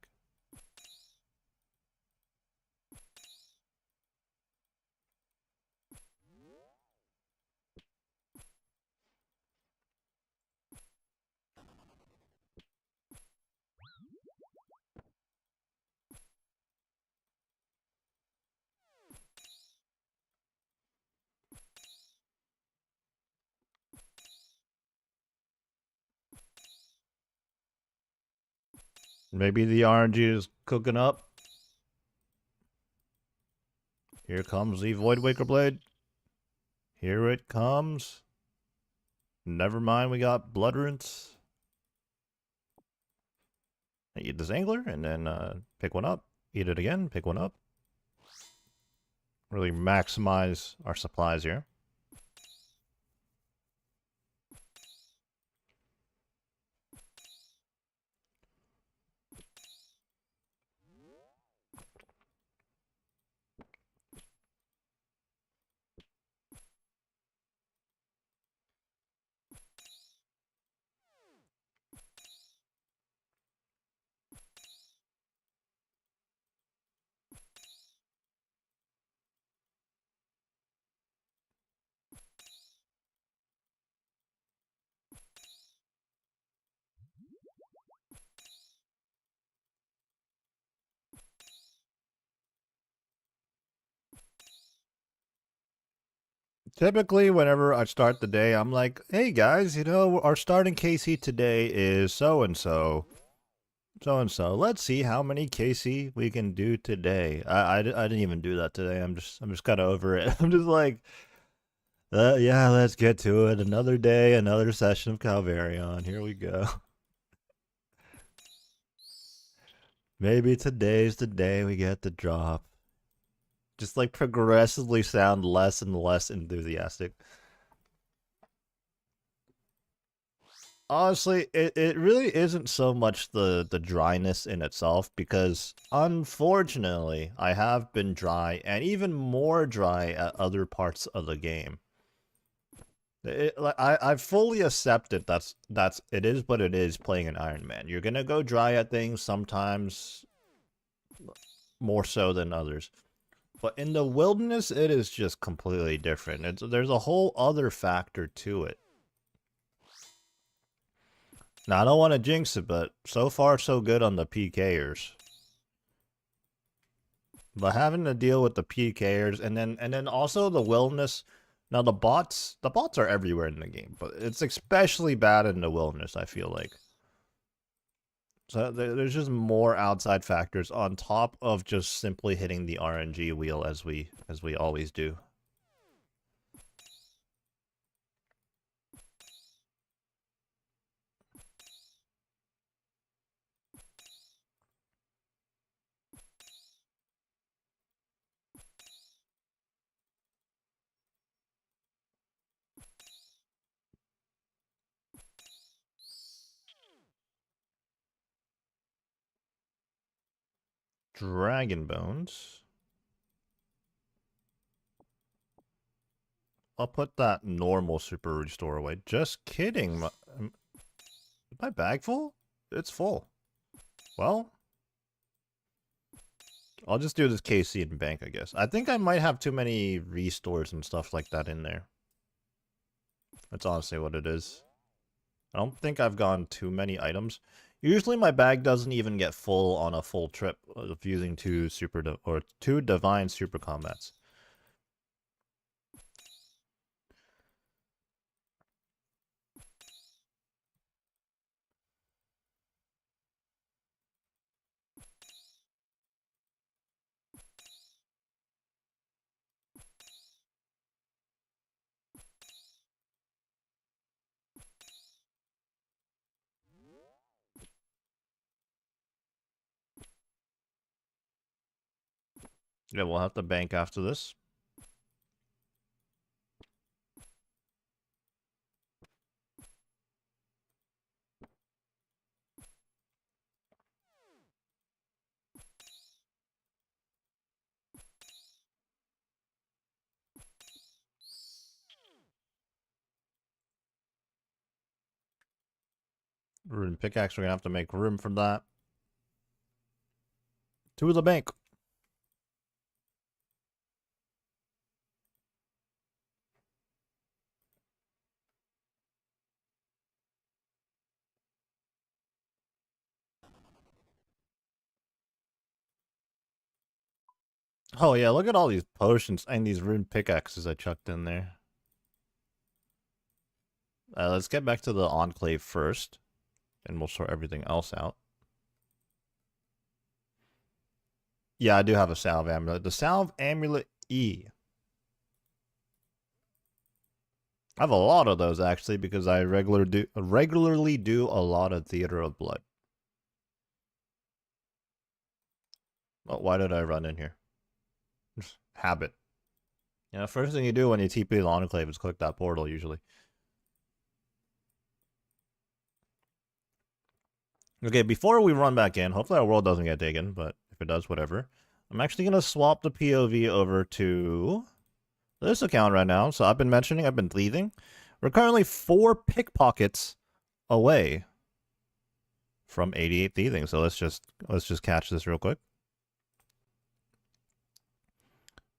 Maybe the RNG is cooking up. Here comes the Void Waker Blade. Here it comes. Never mind, we got blood rinse. Eat this angler, and then pick one up. Eat it again, pick one up. Really maximize our supplies here. Typically, whenever I start the day, I'm like, hey guys, you know, our starting KC today is so-and-so. So-and-so. Let's see how many KC we can do today. I didn't even do that today. I'm just kind of over it. I'm just like, yeah, let's get to it. Another day, another session of Calvarion. Here we go. Maybe today's the day we get the drop. Just like progressively sound less and less enthusiastic. Honestly, it really isn't so much the dryness in itself, because unfortunately I have been dry and even more dry at other parts of the game. I've fully accepted that's it is what it is playing an Ironman. You're gonna go dry at things sometimes more so than others. But in the wilderness, it is just completely different. There's a whole other factor to it. Now, I don't want to jinx it, but so far so good on the PKers. But having to deal with the PKers and then also the wilderness. Now the bots are everywhere in the game, but it's especially bad in the wilderness, I feel like. So there's just more outside factors on top of just simply hitting the RNG wheel as we always do. Dragon Bones. I'll put that normal super restore away. Just kidding. Is my bag full? It's full. Well, I'll just do this KC and bank, I guess. I think I might have too many restores and stuff like that in there. That's honestly what it is. I don't think I've gone too many items. Usually my bag doesn't even get full on a full trip of using two divine super combats. Yeah, we'll have to bank after this. Rune pickaxe, we're gonna have to make room for that. To the bank. Oh yeah, look at all these potions and these rune pickaxes I chucked in there. Let's get back to the Enclave first, and we'll sort everything else out. Yeah, I do have a Salve Amulet. The Salve Amulet E. I have a lot of those actually because I regularly do a lot of Theater of Blood. Oh, why did I run in here? Habit. You know, first thing you do when you TP the Enclave is click that portal usually. Okay, before we run back in, hopefully our world doesn't get taken, but if it does, whatever. I'm actually going to swap the POV over to this account right now. So I've been thieving. We're currently 4 pickpockets away from 88 thieving. So let's just catch this real quick.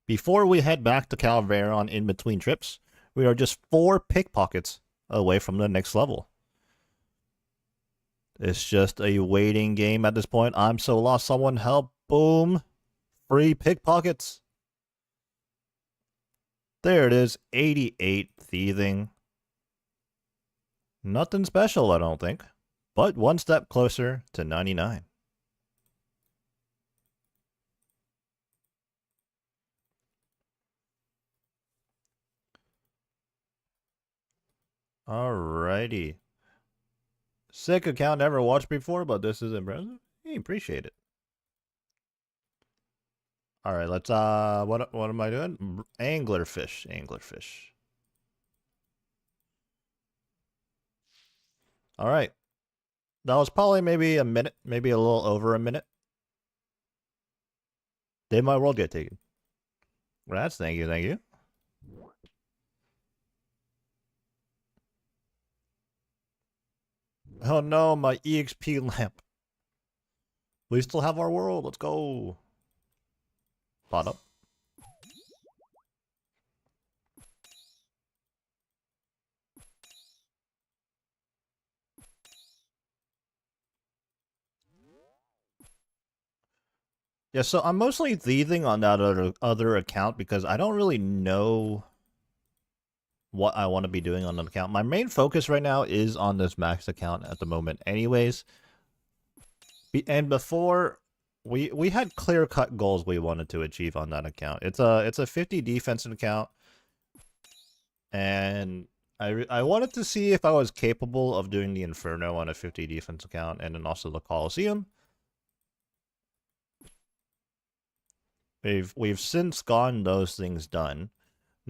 Before we head back to Calvera on in between trips, we are just 4 pickpockets away from the next level. It's just a waiting game at this point. I'm so lost. Someone help. Boom. Free pickpockets. There it is. 88 thieving. Nothing special, I don't think. But one step closer to 99. Alrighty. Sick account, never watched before, but this is impressive. Hey, appreciate it. Alright, let's what am I doing? Anglerfish. Alright. That was probably maybe a minute, maybe a little over a minute. Did my world get taken? Rats, thank you. Oh no, my EXP lamp. We still have our world, let's go. Pot up. Yeah, so I'm mostly thieving on that other account because I don't really know what I want to be doing on the account. My main focus right now is on this max account at the moment anyways. And before, we had clear-cut goals we wanted to achieve on that account. It's a 50 defense account. And I wanted to see if I was capable of doing the Inferno on a 50 defense account and then also the Coliseum. We've since gotten those things done.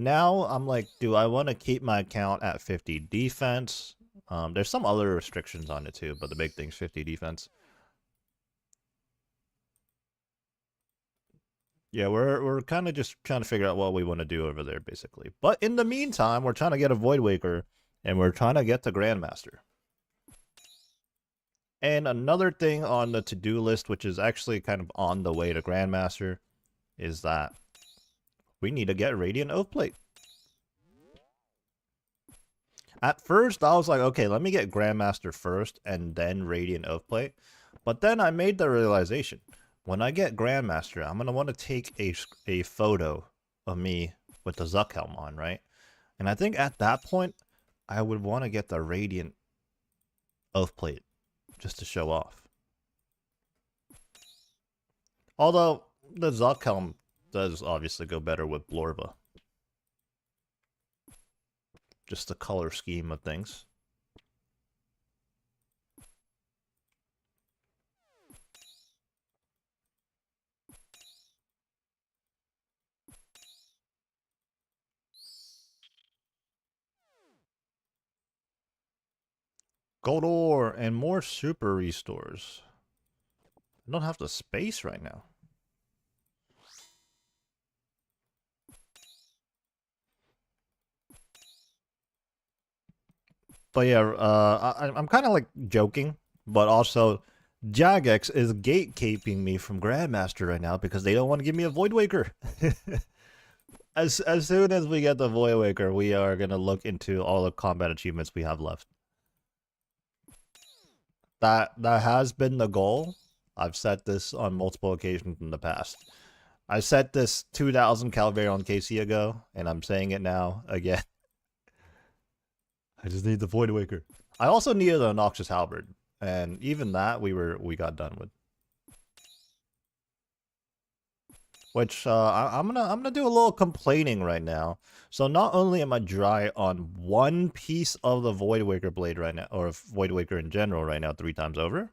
Now I'm like, do I want to keep my account at 50 defense? There's some other restrictions on it too, but the big thing's 50 defense. Yeah, we're kind of just trying to figure out what we want to do over there, basically. But in the meantime, we're trying to get a Void Waker, and we're trying to get to Grandmaster. And another thing on the to-do list, which is actually kind of on the way to Grandmaster, is that we need to get Radiant Oath Plate. At first, I was like, okay, let me get Grandmaster first and then Radiant Oath Plate. But then I made the realization, when I get Grandmaster, I'm going to want to take a photo of me with the Zuck helm on, right? And I think at that point, I would want to get the Radiant Oath Plate just to show off. Although, the Zuck helm does obviously go better with Blorba. Just the color scheme of things. Gold ore and more super restores. I don't have the space right now. But yeah, I'm kind of like joking, but also Jagex is gatekeeping me from Grandmaster right now because they don't want to give me a Void Waker. As soon as we get the Void Waker, we are gonna look into all the combat achievements we have left. That has been the goal. I've set this on multiple occasions in the past. I set this 2,000 Calvera on KC ago, and I'm saying it now again. I just need the Void Waker. I also needed the Noxious Halberd, and even that we got done with. Which I'm gonna do a little complaining right now. So not only am I dry on one piece of the Void Waker blade right now, or Void Waker in general right now 3 times over,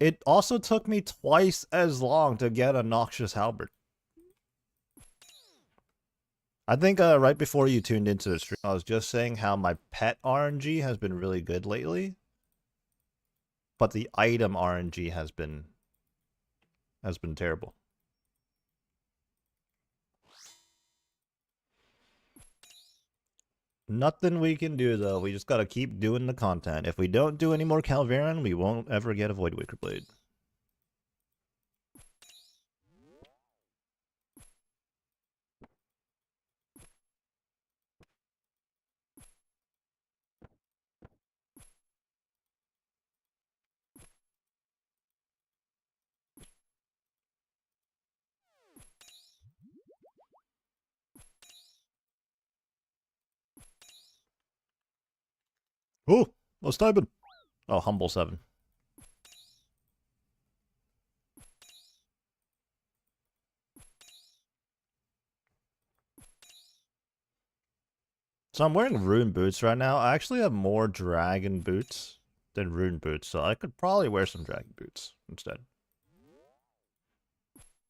it also took me twice as long to get a Noxious Halberd. I think right before you tuned into the stream, I was just saying how my pet RNG has been really good lately, but the item RNG has been terrible. Nothing we can do though. We just gotta keep doing the content. If we don't do any more Calvarian, we won't ever get a Void Waker blade. Oh, let's type it. Oh, Humble 7. So I'm wearing Rune boots right now. I actually have more Dragon boots than Rune boots, so I could probably wear some Dragon boots instead.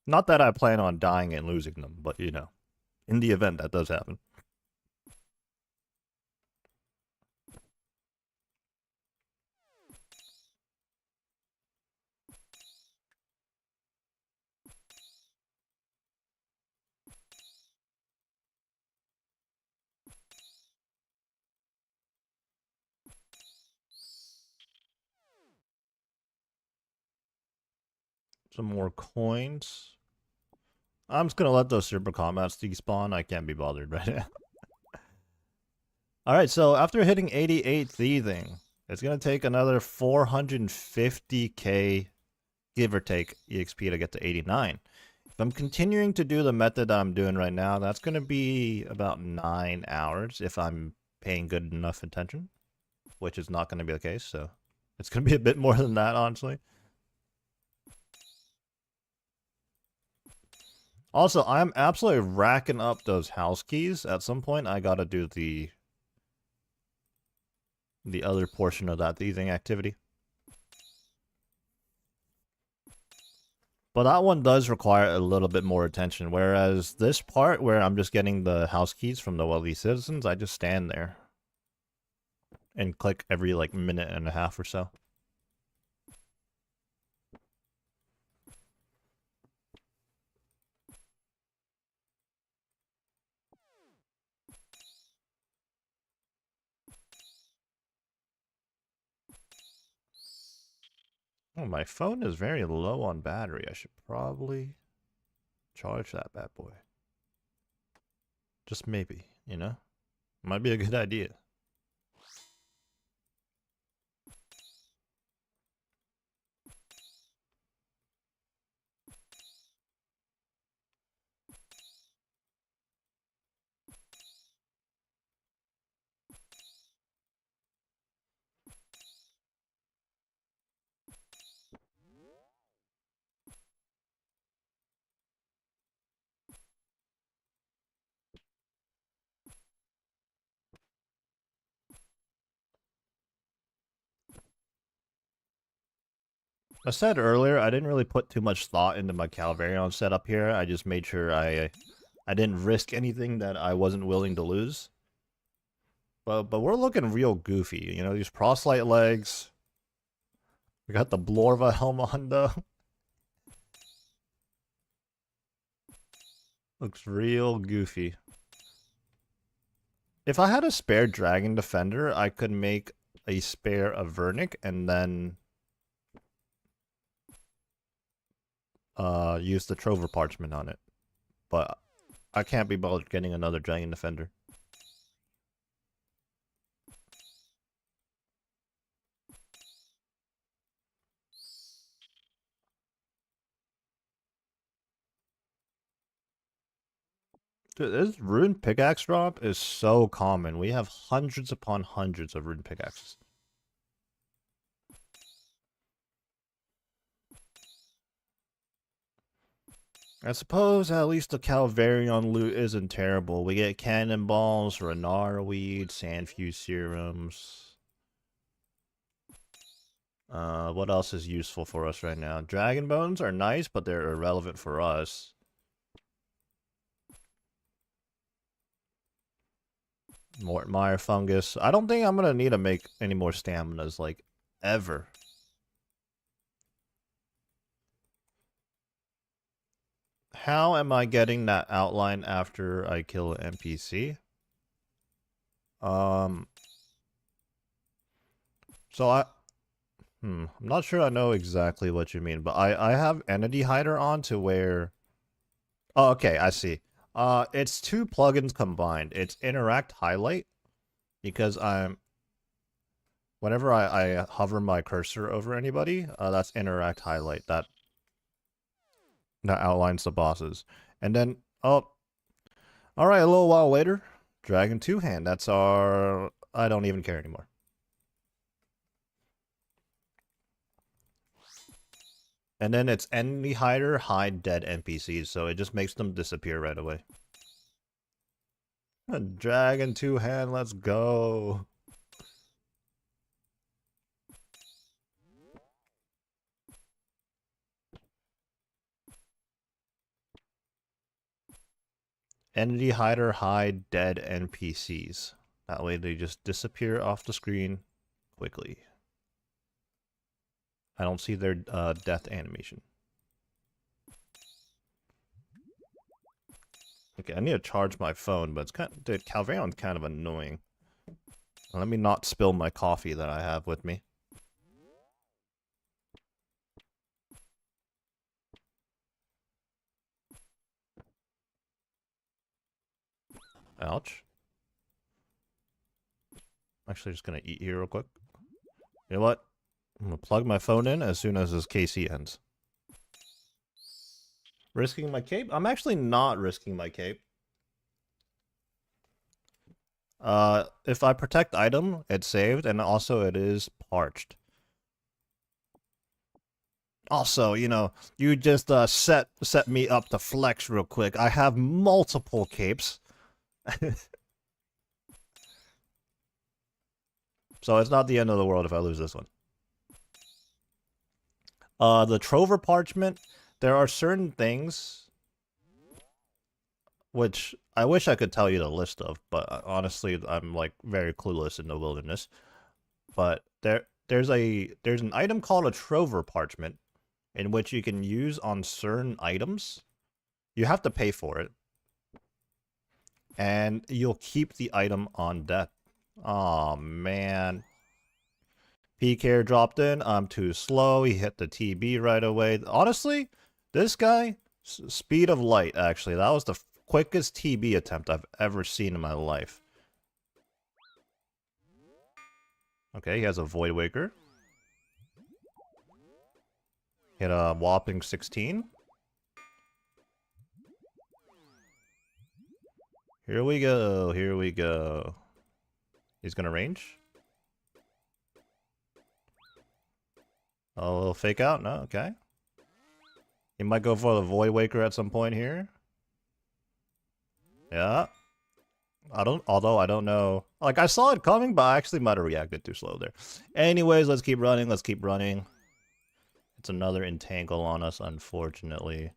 Not that I plan on dying and losing them, but you know, in the event that does happen. Some more coins. I'm just gonna let those super combats despawn. I can't be bothered right now. Alright, so after hitting 88 thieving, it's gonna take another 450k, give or take, EXP to get to 89. If I'm continuing to do the method that I'm doing right now, that's gonna be about 9 hours if I'm paying good enough attention, which is not gonna be the case, so it's gonna be a bit more than that, honestly. Also, I'm absolutely racking up those house keys. At some point, I gotta do the other portion of that thieving activity. But that one does require a little bit more attention, whereas this part where I'm just getting the house keys from the wealthy citizens, I just stand there and click every like minute and a half or so. Oh, my phone is very low on battery. I should probably charge that bad boy. Just maybe, you know? Might be a good idea. I said earlier, I didn't really put too much thought into my Calvarion setup here. I just made sure I didn't risk anything that I wasn't willing to lose. But we're looking real goofy. You know, these proselyte legs. We got the Blorva helm on, though. Looks real goofy. If I had a spare Dragon Defender, I could make a spare Avernic and then use the Trover Parchment on it. But I can't be bothered getting another Dragon Defender. Dude, this Rune Pickaxe drop is so common. We have hundreds upon hundreds of Rune Pickaxes. I suppose at least the Calvarion loot isn't terrible. We get cannonballs, Renar weed, sandfuse serums. What else is useful for us right now? Dragon bones are nice, but they're irrelevant for us. Mortmire fungus. I don't think I'm gonna need to make any more staminas, like, ever. How am I getting that outline after I kill an NPC? So I'm not sure I know exactly what you mean, but I have Entity Hider on to where... Oh, okay, I see. It's two plugins combined. It's Interact Highlight, because whenever I hover my cursor over anybody, that's Interact Highlight. That outlines the bosses. And then, oh, alright, a little while later, Dragon Two Hand. That's our... I don't even care anymore. And then it's Entity Hider, hide dead NPCs, so it just makes them disappear right away. Dragon Two Hand, let's go. Entity Hider, hide dead NPCs. That way they just disappear off the screen quickly. I don't see their death animation. Okay, I need to charge my phone, but it's kind of... Dude, Calvarion's kind of annoying. Let me not spill my coffee that I have with me. Ouch. I'm actually just gonna eat here real quick. You know what? I'm gonna plug my phone in as soon as this KC ends. Risking my cape? I'm actually not risking my cape. If I protect item, it's saved, and also it is parched. Also, you know, you just set me up to flex real quick. I have multiple capes. So it's not the end of the world if I lose this one. The Trover Parchment, there are certain things which I wish I could tell you the list of, but honestly, I'm like very clueless in the wilderness. But there's an item called a Trover Parchment, in which you can use on certain items. You have to pay for it, and you'll keep the item on death. Oh man. PK dropped in. I'm too slow. He hit the TB right away. Honestly, this guy, speed of light, actually. That was the quickest TB attempt I've ever seen in my life. Okay, he has a Void Waker. Hit a whopping 16. Here we go. Here we go. He's gonna range. Oh, fake out? No, okay. He might go for the Void Waker at some point here. Yeah. Although I don't know. Like, I saw it coming, but I actually might have reacted too slow there. Anyways, let's keep running. Let's keep running. It's another entangle on us, unfortunately.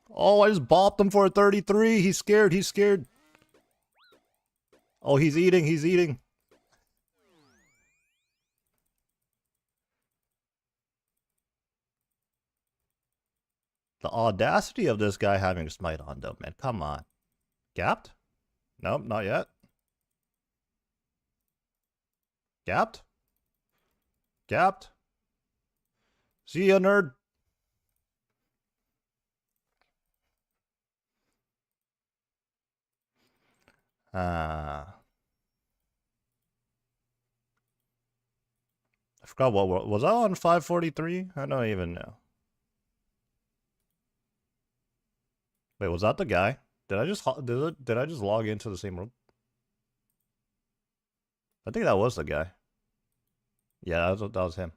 Oh, I just bopped him for a 33. He's scared. He's scared. Oh, he's eating. He's eating. The audacity of this guy having smite on, though, man. Come on. Gapped? Nope, not yet. Gapped? Gapped? See ya, nerd. I forgot what was I on 543? I don't even know. Wait, was that the guy? Did I just log into the same room? I think that was the guy. Yeah, that was him.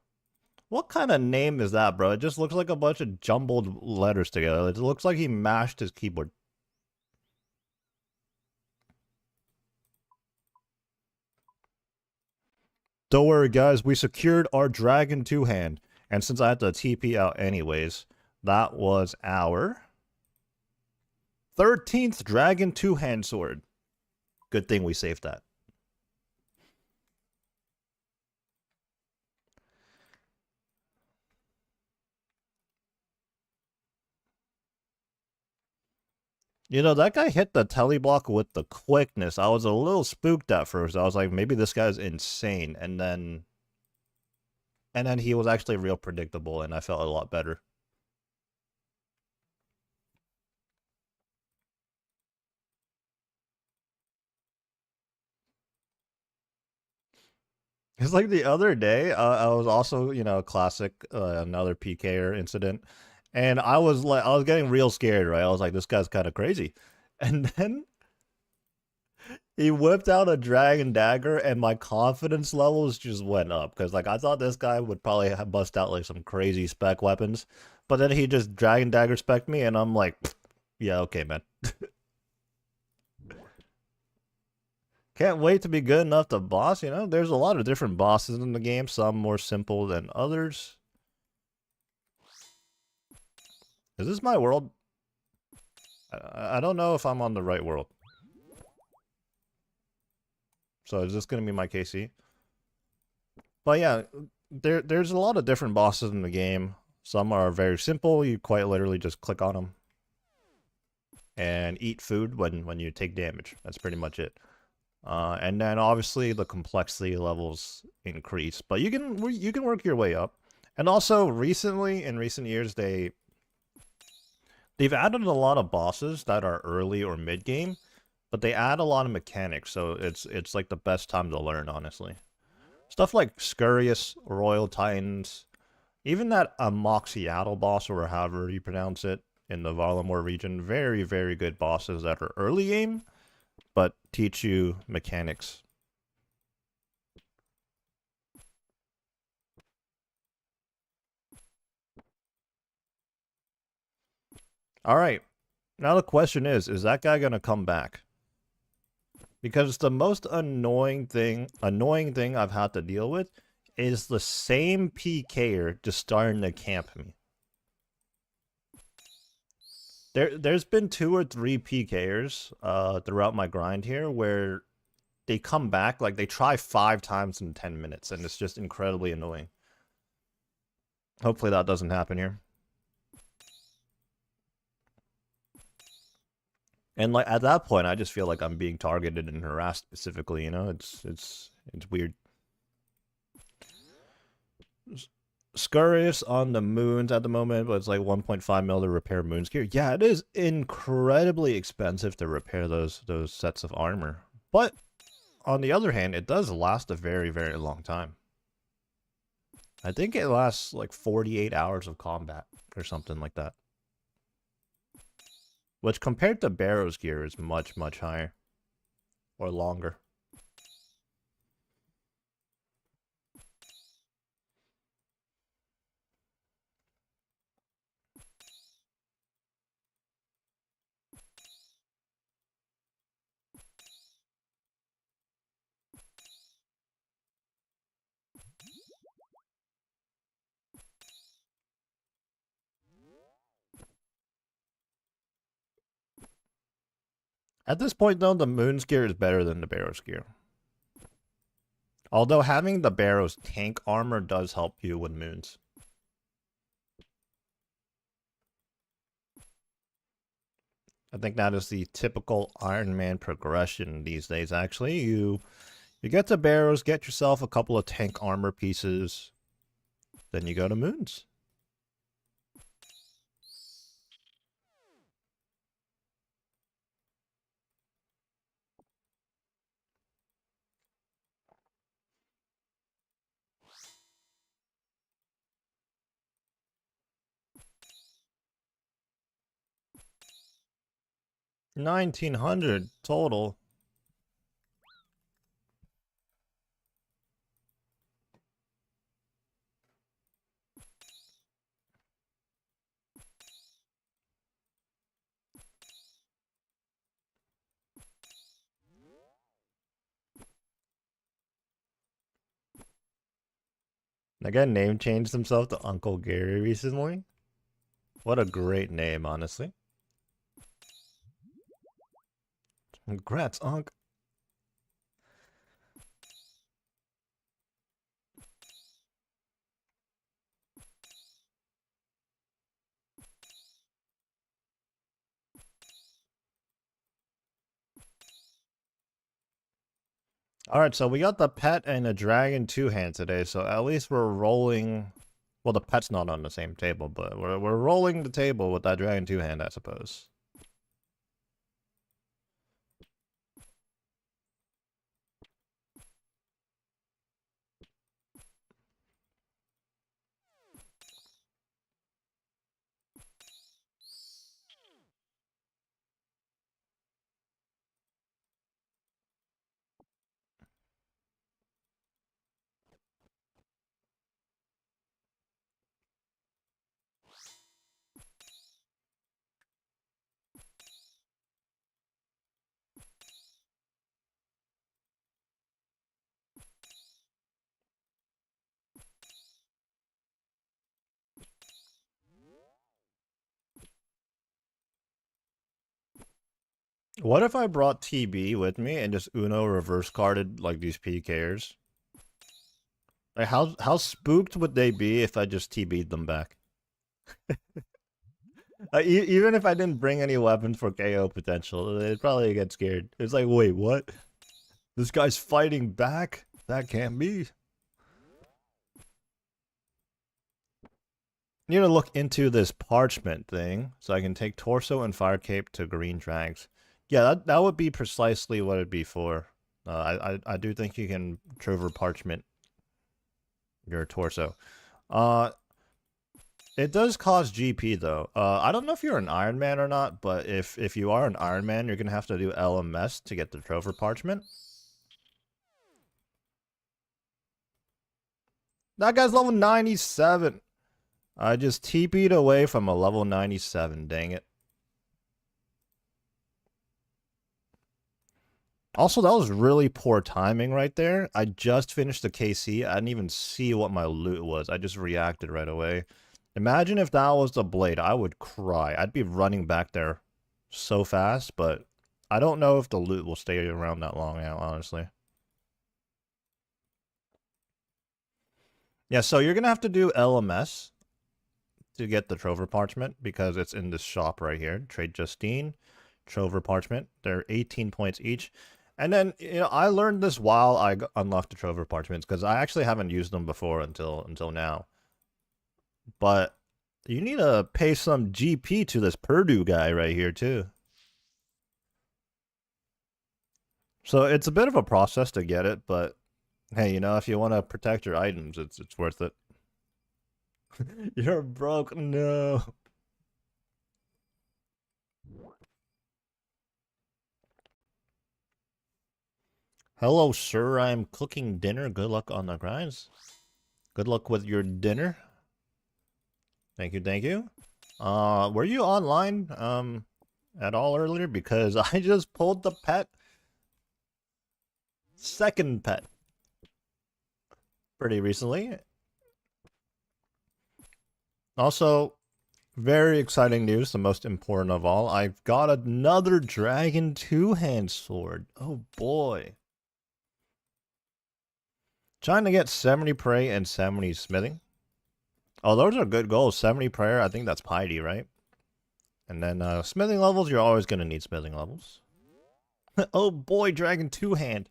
What kind of name is that, bro? It just looks like a bunch of jumbled letters together. It looks like he mashed his keyboard. Don't worry, guys. We secured our Dragon 2 hand. And since I had to TP out anyways, that was our 13th Dragon 2 hand sword. Good thing we saved that. You know, that guy hit the teleblock with the quickness. I was a little spooked at first. I was like, maybe this guy's insane. And then he was actually real predictable, and I felt a lot better. It's like the other day, I was also, you know, classic, another PKer incident, and I was like, I was getting real scared, right? I was like, this guy's kind of crazy, and then he whipped out a dragon dagger, and my confidence levels just went up because, like, I thought this guy would probably bust out like some crazy spec weapons, but then he just dragon dagger spec'd me, and I'm like, yeah, okay, man. Can't wait to be good enough to boss, you know? There's a lot of different bosses in the game, some more simple than others. Is this my world? I don't know if I'm on the right world. So is this going to be my KC? But yeah, there's a lot of different bosses in the game. Some are very simple. You quite literally just click on them and eat food when you take damage. That's pretty much it. And then obviously the complexity levels increase, but you can work your way up. And also recently, in recent years, they've added a lot of bosses that are early or mid game, but they add a lot of mechanics, so it's like the best time to learn, honestly. Stuff like Scurious, Royal Titans, even that Amoxiatel boss, or however you pronounce it, in the Varlamore region, very, very good bosses that are early game, but teach you mechanics. All right. Now the question is that guy going to come back? Because the most annoying thing I've had to deal with is the same PKer just starting to camp me. There's been 2 or 3 PKers throughout my grind here where they come back, like they try 5 times in 10 minutes, and it's just incredibly annoying. Hopefully that doesn't happen here. And like at that point, I just feel like I'm being targeted and harassed specifically. You know, it's weird. Scurious on the moons at the moment, but it's like 1.5 mil to repair moons gear. Yeah, it is incredibly expensive to repair those sets of armor. But on the other hand, it does last a very, very long time. I think it lasts like 48 hours of combat or something like that. Which compared to Barrow's gear is much, much higher. Or longer. At this point, though, the Moon's gear is better than the Barrow's gear. Although having the Barrow's tank armor does help you with Moons. I think that is the typical Ironman progression these days, actually. You get to Barrows, get yourself a couple of tank armor pieces, then you go to Moons. $1,900 total. That guy name changed himself to Uncle Gary recently. What a great name, honestly. Congrats, Unc. Alright, so we got the pet and a dragon two-hand today, so at least we're rolling... Well, the pet's not on the same table, but we're rolling the table with that dragon two-hand, I suppose. What if I brought TB with me and just Uno reverse carded like these PKers? Like how spooked would they be if I just TB'd them back? Even if I didn't bring any weapons for KO potential, they'd probably get scared. It's like, wait, what? This guy's fighting back? That can't be. Need to look into this parchment thing so I can take torso and fire cape to green drags. Yeah, that would be precisely what it'd be for. I do think you can trover parchment your torso. It does cost GP though. I don't know if you're an Ironman or not, but if you are an Ironman, you're gonna have to do LMS to get the trover parchment. That guy's level 97. I just TP'd away from a level 97, dang it. Also, that was really poor timing right there. I just finished the KC. I didn't even see what my loot was. I just reacted right away. Imagine if that was the blade. I would cry. I'd be running back there so fast, but I don't know if the loot will stay around that long now, honestly. Yeah, so you're going to have to do LMS to get the Trover Parchment because it's in this shop right here. Trade Justine, Trover Parchment. They're 18 points each. And then, you know, I learned this while I unlocked the Trover Parchments because I actually haven't used them before until now. But you need to pay some GP to this Purdue guy right here, too. So it's a bit of a process to get it, but hey, you know, if you want to protect your items, it's worth it. You're broke. No. Hello, sir. I'm cooking dinner. Good luck on the grinds. Good luck with your dinner. Thank you, thank you. Were you online at all earlier? Because I just pulled the pet. Second pet. Pretty recently. Also, very exciting news, the most important of all. I've got another dragon two-hand sword. Oh boy. Trying to get 70 prey and 70 smithing. Oh, those are good goals. 70 prayer, I think that's piety, right? And then smithing levels, you're always going to need smithing levels. Oh boy, dragon two-hand.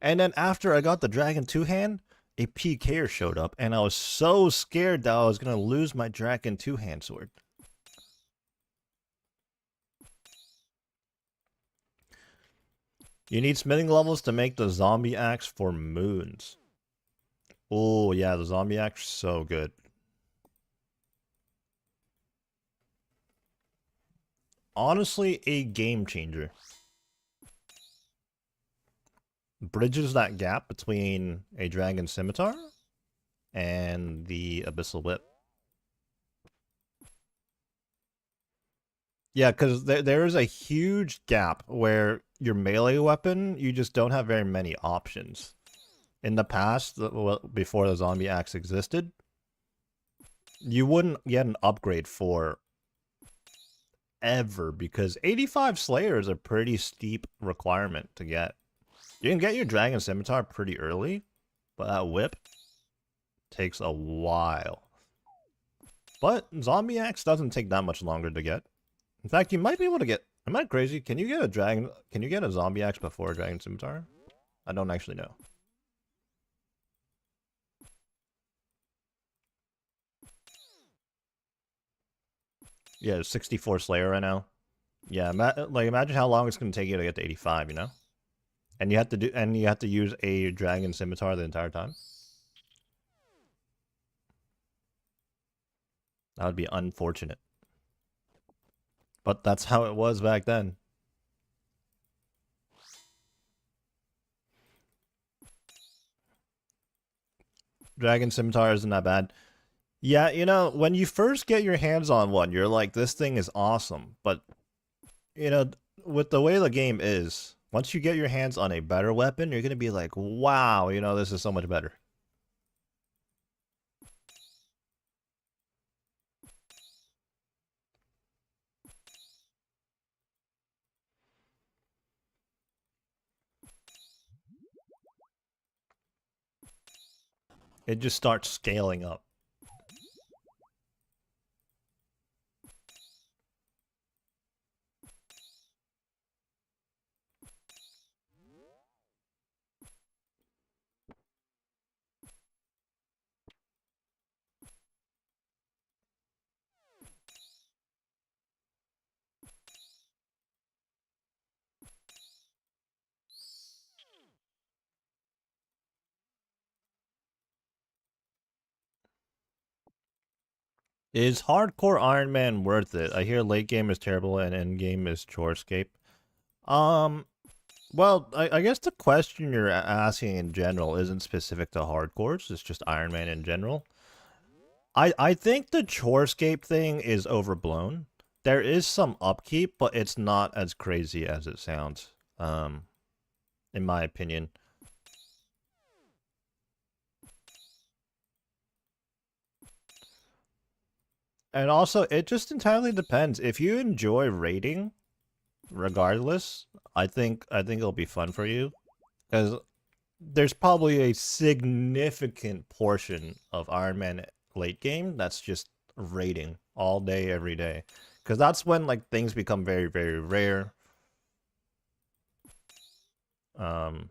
And then after I got the dragon two-hand, a PKer showed up, and I was so scared that I was going to lose my dragon two-hand sword. You need smithing levels to make the zombie axe for moons. Oh, yeah, the zombie axe is so good. Honestly, a game changer. Bridges that gap between a dragon scimitar and the abyssal whip. Yeah, because there is a huge gap where your melee weapon, you just don't have very many options. in the past, before the zombie axe existed, you wouldn't get an upgrade for ever because 85 Slayer is a pretty steep requirement to get. You can get your Dragon Scimitar pretty early, but that whip takes a while. But Zombie Axe doesn't take that much longer to get. In fact, you might be able to get... Am I crazy? Can you get a dragon... Can you get a Zombie Axe before a Dragon Scimitar? I don't actually know. Yeah, 64 Slayer right now. Yeah, like imagine how long it's gonna take you to get to 85, you know? And you have to use a Dragon Scimitar the entire time. That would be unfortunate. But that's how it was back then. Dragon Scimitar isn't that bad. Yeah, you know, when you first get your hands on one, you're like, this thing is awesome. But, you know, with the way the game is, once you get your hands on a better weapon, you're going to be like, wow, you know, this is so much better. It just starts scaling up. Is hardcore Iron Man worth it? I hear late game is terrible and end game is chorescape. Well, I guess the question you're asking in general isn't specific to hardcores. It's just Iron Man in general. I think the chorescape thing is overblown. There is some upkeep, but it's not as crazy as it sounds. In my opinion. And also, it just entirely depends. If you enjoy raiding, regardless, I think it'll be fun for you, because there's probably a significant portion of Iron Man late game that's just raiding all day, every day, because that's when like things become very, very rare. So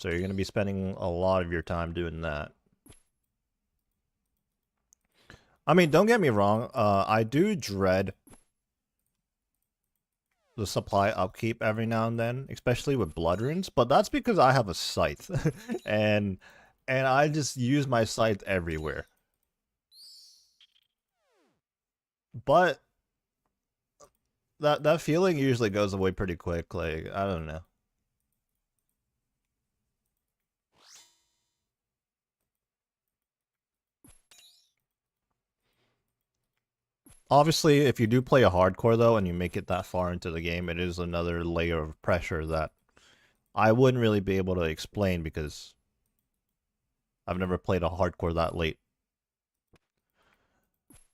you're gonna be spending a lot of your time doing that. I mean, don't get me wrong. I do dread the supply upkeep every now and then, especially with blood runes, but that's because I have a scythe, and I just use my scythe everywhere. But that feeling usually goes away pretty quick. Like, I don't know. Obviously, if you do play a hardcore, though, and you make it that far into the game, it is another layer of pressure that I wouldn't really be able to explain because I've never played a hardcore that late.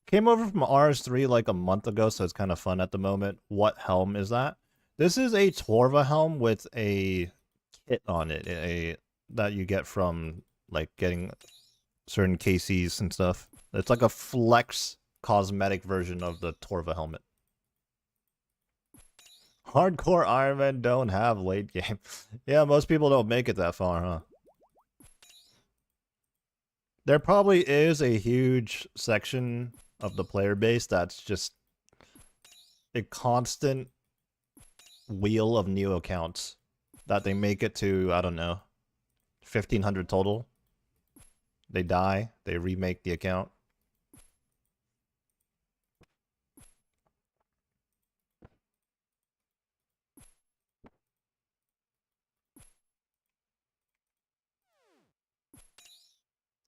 Came over from RS3 like a month ago, so it's kind of fun at the moment. What helm is that? This is a Torva helm with a kit on it, that you get from like getting certain KCs and stuff. It's like a flex cosmetic version of the Torva helmet. Hardcore Ironmen don't have late game. Yeah, most people don't make it that far, huh? There probably is a huge section of the player base that's just a constant wheel of new accounts that they make it to, I don't know, 1,500 total. They die, they remake the account.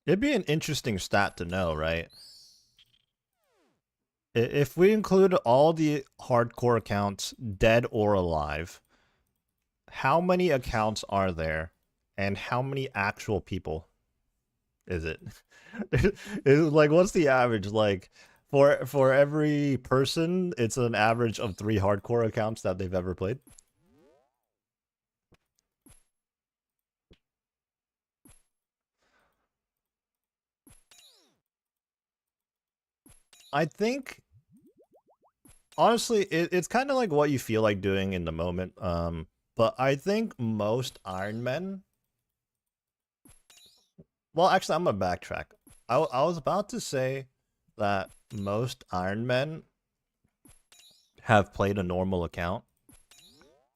It'd be an interesting stat to know, right? If we include all the hardcore accounts, dead or alive, how many accounts are there, and how many actual people is it? Is like what's the average? Like for every person, it's an average of 3 hardcore accounts that they've ever played. I think honestly, it's kind of like what you feel like doing in the moment. But I think most Ironmen. Well, actually, I'm gonna backtrack. I was about to say that most Ironmen have played a normal account,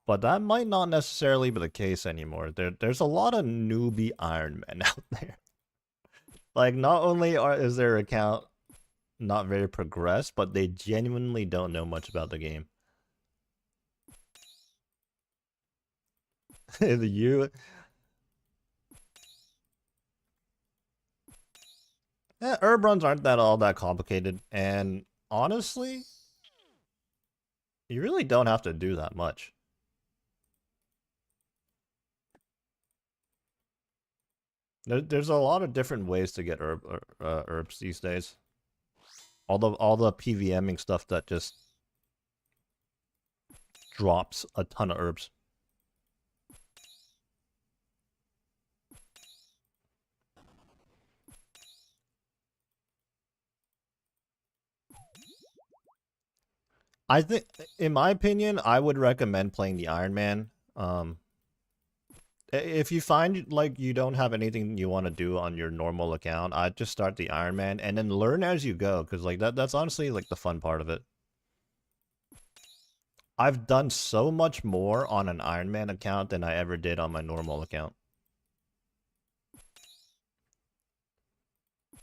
but that might not necessarily be the case anymore. There's a lot of newbie Ironmen out there. Like, not only is their account not very progressed, but they genuinely don't know much about the game. You, herb runs aren't all that complicated, and honestly, you really don't have to do that much. There's a lot of different ways to get herbs these days. All the PVMing stuff that just drops a ton of herbs. I think, in my opinion, I would recommend playing the Ironman. If you find like you don't have anything you want to do on your normal account, I'd just start the Ironman and then learn as you go, because like that's honestly like the fun part of it. I've done so much more on an Ironman account than I ever did on my normal account.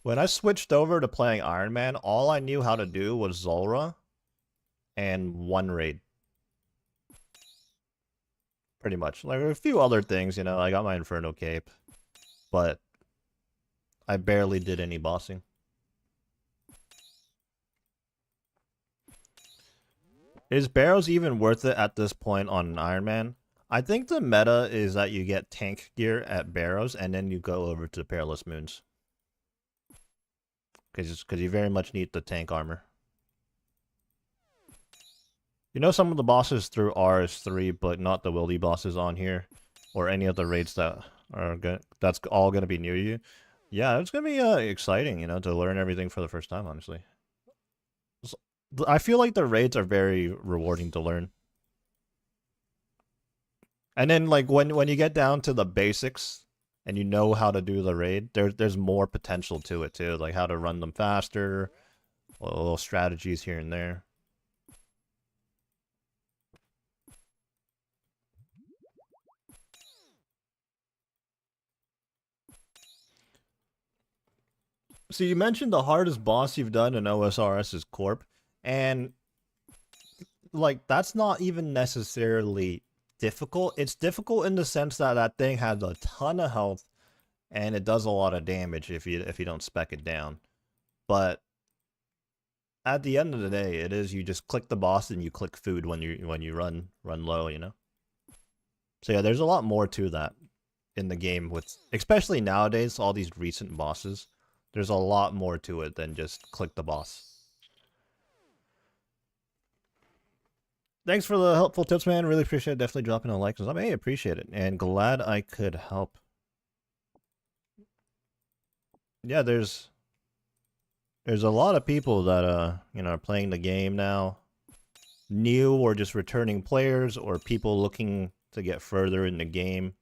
When I switched over to playing Ironman, all I knew how to do was Zulrah and one raid. Pretty much. Like a few other things, you know, I got my Inferno Cape, but I barely did any bossing. Is Barrows even worth it at this point on Iron Man? I think the meta is that you get tank gear at Barrows and then you go over to the Perilous Moons. Because you very much need the tank armor. You know some of the bosses through RS3, but not the wildy bosses on here. Or any of the raids that are good. That's all going to be new to you. Yeah, it's going to be exciting, you know, to learn everything for the first time, honestly. I feel like the raids are very rewarding to learn. And then like when you get down to the basics and you know how to do the raid, there's more potential to it too, like how to run them faster, little strategies here and there. So you mentioned the hardest boss you've done in OSRS is Corp, and like that's not even necessarily difficult. It's difficult in the sense that that thing has a ton of health and it does a lot of damage if you don't spec it down. But at the end of the day, it is you just click the boss and you click food when you run low, you know. So yeah, there's a lot more to that in the game with, especially nowadays, all these recent bosses. There's a lot more to it than just click the boss. Thanks for the helpful tips, man. Really appreciate it. Definitely dropping a like. I appreciate it, and glad I could help. Yeah, there's a lot of people that you know, are playing the game now, new or just returning players, or people looking to get further in the game.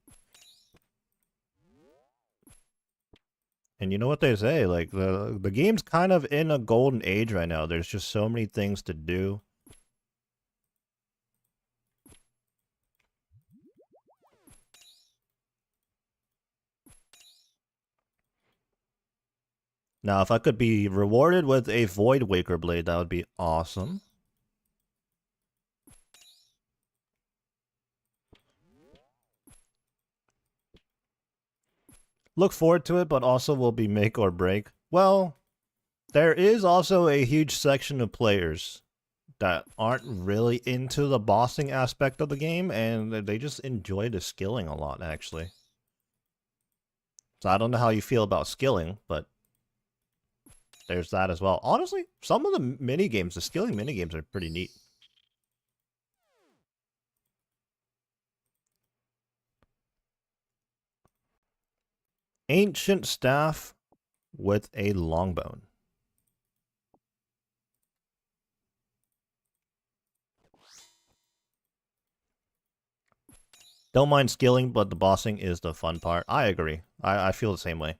And you know what they say, like the game's kind of in a golden age right now. There's just so many things to do. Now, if I could be rewarded with a Void Waker Blade, that would be awesome. Look forward to it, but also will be make or break. Well, there is also a huge section of players that aren't really into the bossing aspect of the game, and they just enjoy the skilling a lot, actually. So I don't know how you feel about skilling, but there's that as well. Honestly, some of the mini games, the skilling mini games, are pretty neat. Ancient staff with a longbone. Don't mind skilling, but the bossing is the fun part. I agree. I feel the same way.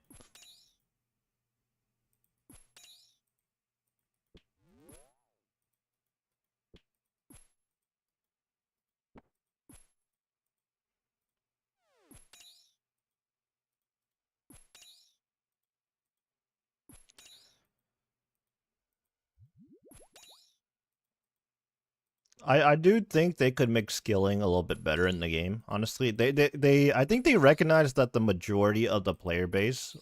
I do think they could make skilling a little bit better in the game. Honestly, I think they recognize that the majority of the player base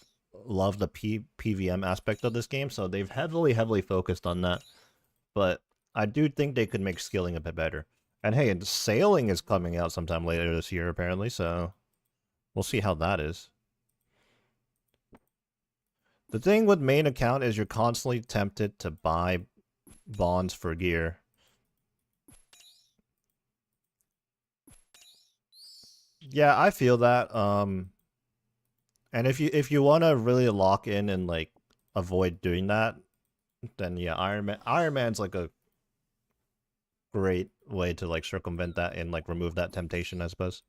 love the PVM aspect of this game, so they've heavily focused on that. But I do think they could make skilling a bit better. And hey, and sailing is coming out sometime later this year apparently, so we'll see how that is. The thing with main account is you're constantly tempted to buy bonds for gear. Yeah, I feel that. And if you want to really lock in and like avoid doing that, then yeah, Iron Man's like a great way to like circumvent that and like remove that temptation, I suppose.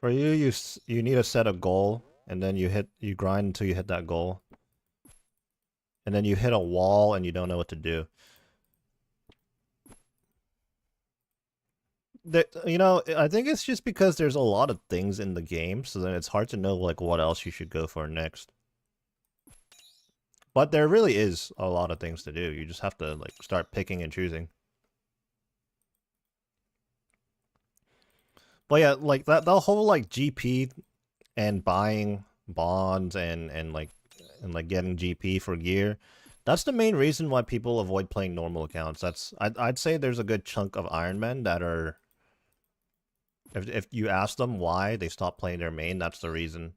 For you, you need to set a goal, and then you grind until you hit that goal, and then you hit a wall and you don't know what to do. You know, I think it's just because there's a lot of things in the game, so then it's hard to know like what else you should go for next. But there really is a lot of things to do. You just have to like start picking and choosing. But yeah, like that the whole like GP and buying bonds and getting GP for gear. That's the main reason why people avoid playing normal accounts. I'd say there's a good chunk of Ironmen that are if you ask them why they stop playing their main, that's the reason.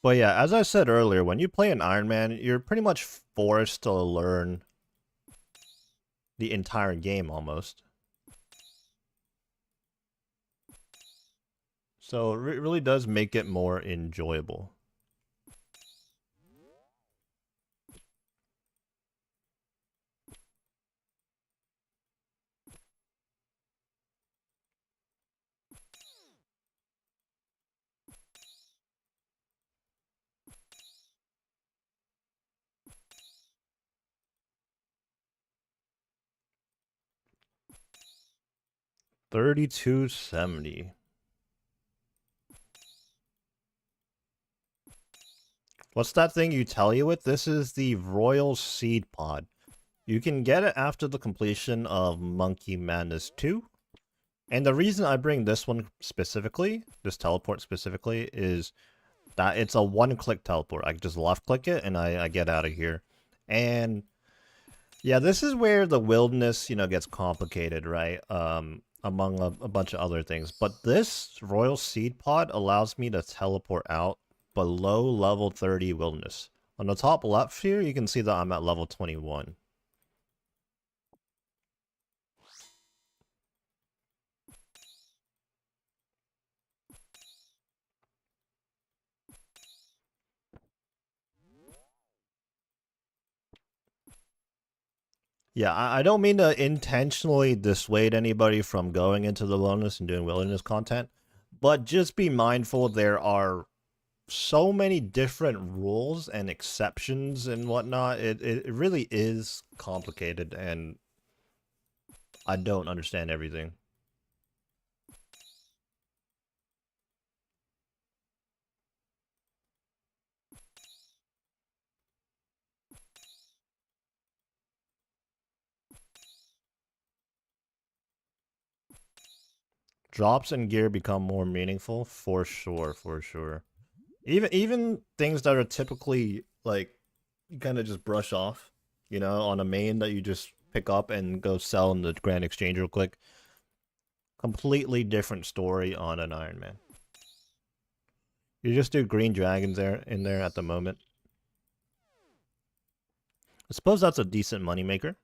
But yeah, as I said earlier, when you play an Ironman, you're pretty much forced to learn the entire game almost. So it really does make it more enjoyable. $32.70. What's that thing you tell you with? This is the Royal Seed Pod. You can get it after the completion of Monkey Madness 2. And the reason I bring this one specifically, this teleport specifically, is that it's a one-click teleport. I just left-click it and I get out of here. And yeah, this is where the wilderness, you know, gets complicated, right? Among a bunch of other things. But this Royal Seed Pod allows me to teleport out below level 30 wilderness. On the top left here, you can see that I'm at level 21. Yeah, I don't mean to intentionally dissuade anybody from going into the wilderness and doing wilderness content, but just be mindful there are so many different rules and exceptions and whatnot. It really is complicated, and I don't understand everything. Drops and gear become more meaningful for sure, for sure. Even things that are typically like you kind of just brush off, you know, on a main that you just pick up and go sell in the Grand Exchange real quick. Completely different story on an Ironman. You just do green dragons in there at the moment. I suppose that's a decent moneymaker.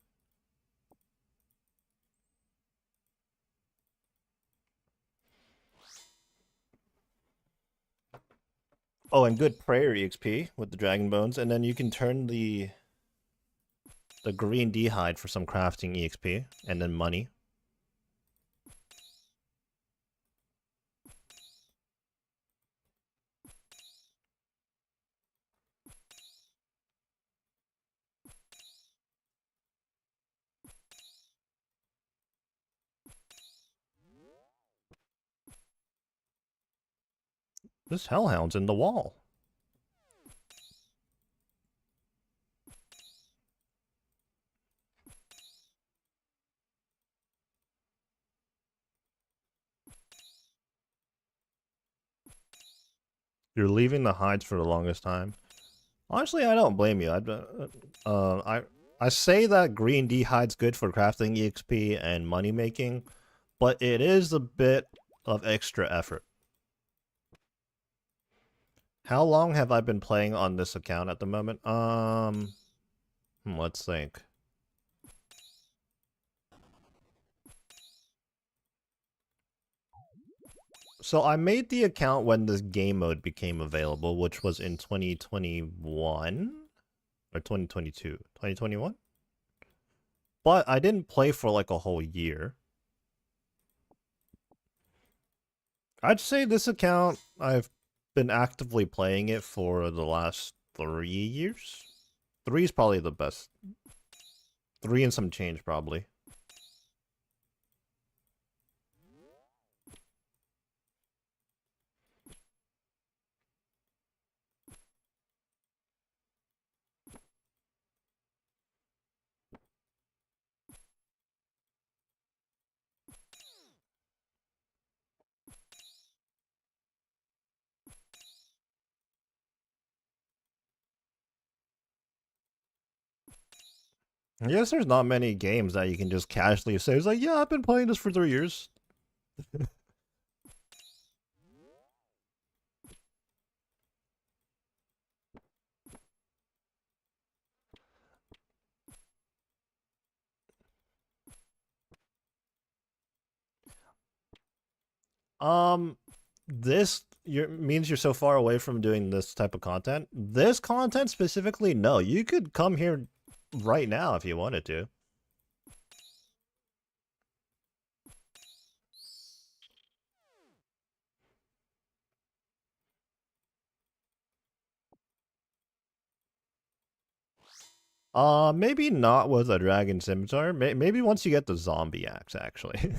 Oh, and good prayer EXP with the dragon bones, and then you can turn the green D-hide for some crafting EXP, and then money. This hellhound's in the wall. You're leaving the hides for the longest time. Honestly, I don't blame you. I say that green D hide's good for crafting EXP and money making, but it is a bit of extra effort. How long have I been playing on this account at the moment? Let's think. So I made the account when this game mode became available, which was in 2021 or 2022, 2021. But I didn't play for like a whole year. I'd say this account, I've been actively playing it for the last 3 years. 3 is probably the best. 3 and some change, probably. I guess there's not many games that you can just casually say, it's like, yeah, I've been playing this for 3 years. This means you're so far away from doing this type of content. This content specifically, no. You could come here right now if you wanted to. Maybe not with a dragon scimitar. Maybe once you get the zombie axe, actually.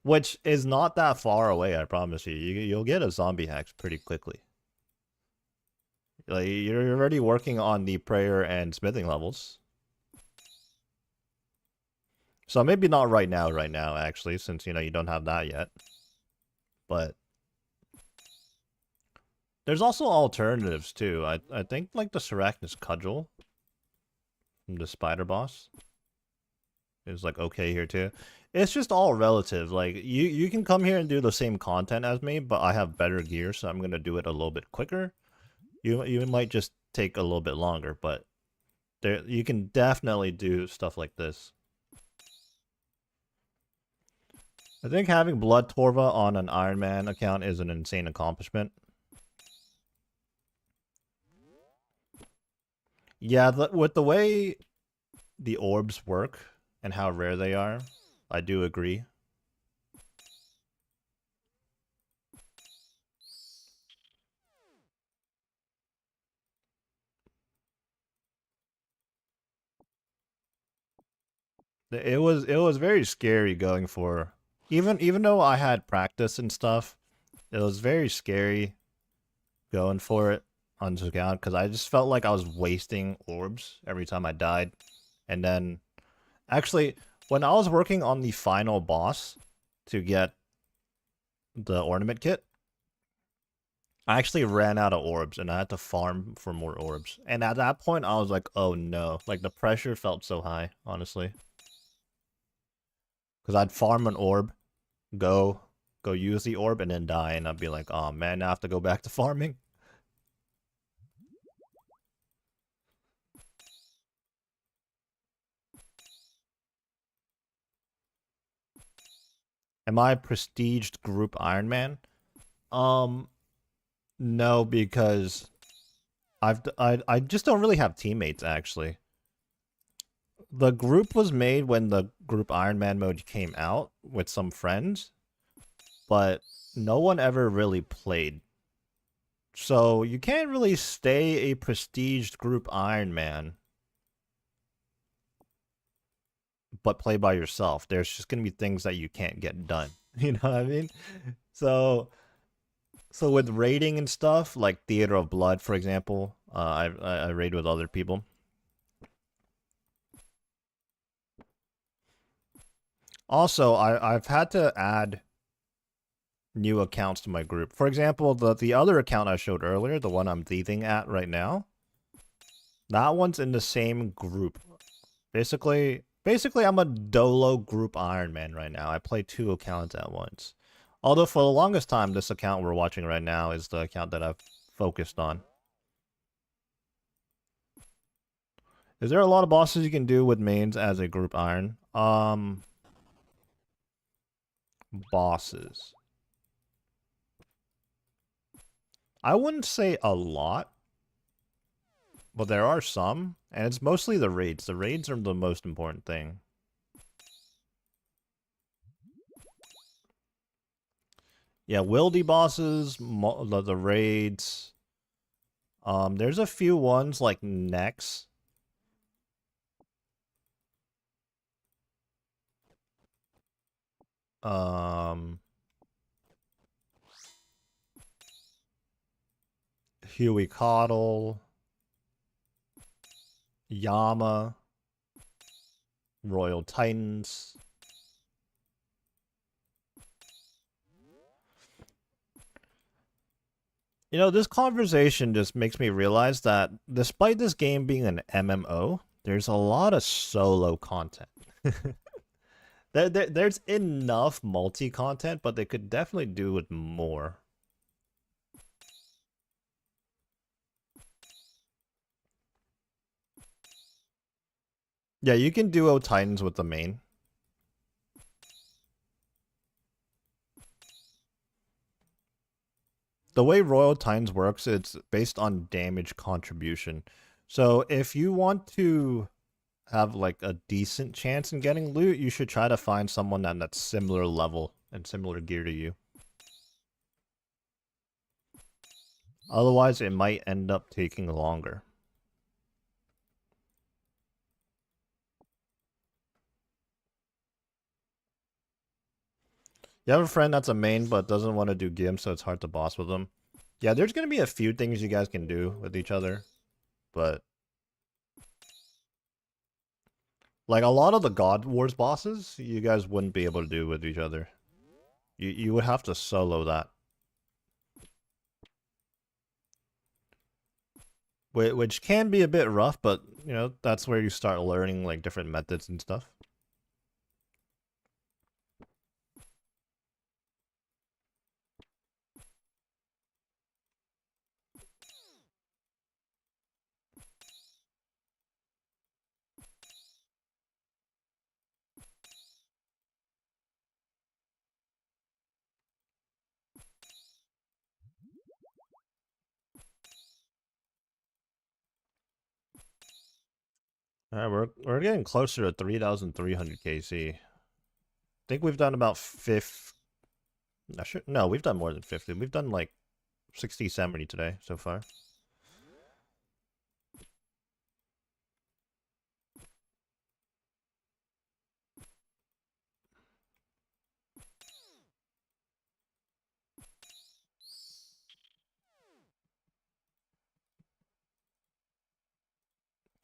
Which is not that far away, I promise you. You'll get a zombie axe pretty quickly. Like, you're already working on the prayer and smithing levels. So maybe not right now, actually, since, you know, you don't have that yet. But there's also alternatives, too. I think, like, the Sarachnis Cudgel from the spider boss is, like, okay here, too. It's just all relative. Like, you can come here and do the same content as me, but I have better gear, so I'm gonna do it a little bit quicker. You might just take a little bit longer, but you can definitely do stuff like this. I think having Blood Torva on an Ironman account is an insane accomplishment. Yeah, with the way the orbs work and how rare they are, I do agree. It was very scary going for even though I had practice and stuff, it was very scary going for it on this account because I just felt like I was wasting orbs every time I died. And then actually When I was working on the final boss to get the ornament kit, I actually ran out of orbs and I had to farm for more orbs. And at that point, I was like, oh no. Like, the pressure felt so high, honestly. Because I'd farm an orb, go use the orb, and then die. And I'd be like, oh man, now I have to go back to farming. Am I prestiged group Ironman? No, because I just don't really have teammates, actually. The group was made when the group Ironman mode came out with some friends, but no one ever really played. So you can't really stay a prestiged group Ironman, but play by yourself. There's just gonna be things that you can't get done. You know what I mean? So with raiding and stuff, like Theater of Blood, for example, I raid with other people. Also, I've had to add new accounts to my group. For example, the other account I showed earlier, the one I'm thieving at right now, that one's in the same group. Basically, I'm a Dolo group Ironman right now. I play 2 accounts at once. Although for the longest time, this account we're watching right now is the account that I've focused on. Is there a lot of bosses you can do with mains as a group iron? Bosses. I wouldn't say a lot, but there are some, and it's mostly the raids. The raids are the most important thing. Yeah, wildy bosses, the raids. There's a few ones like Nex. Huey Coddle, Yama, Royal Titans. You know, this conversation just makes me realize that despite this game being an MMO, there's a lot of solo content. There's enough multi-content, but they could definitely do with more. Yeah, you can duo Titans with the main. The way Royal Titans works, it's based on damage contribution. So if you want to have like a decent chance in getting loot, you should try to find someone on that similar level and similar gear to you. Otherwise, it might end up taking longer. You have a friend that's a main but doesn't want to do GIM, so it's hard to boss with them. Yeah, there's going to be a few things you guys can do with each other, but like a lot of the God Wars bosses, you guys wouldn't be able to do with each other. You would have to solo that. Which can be a bit rough, but, you know, that's where you start learning, like, different methods and stuff. Alright, we're getting closer to 3,300 KC. I think we've done about 50... No, we've done more than 50. We've done, like, 60, 70 today so far.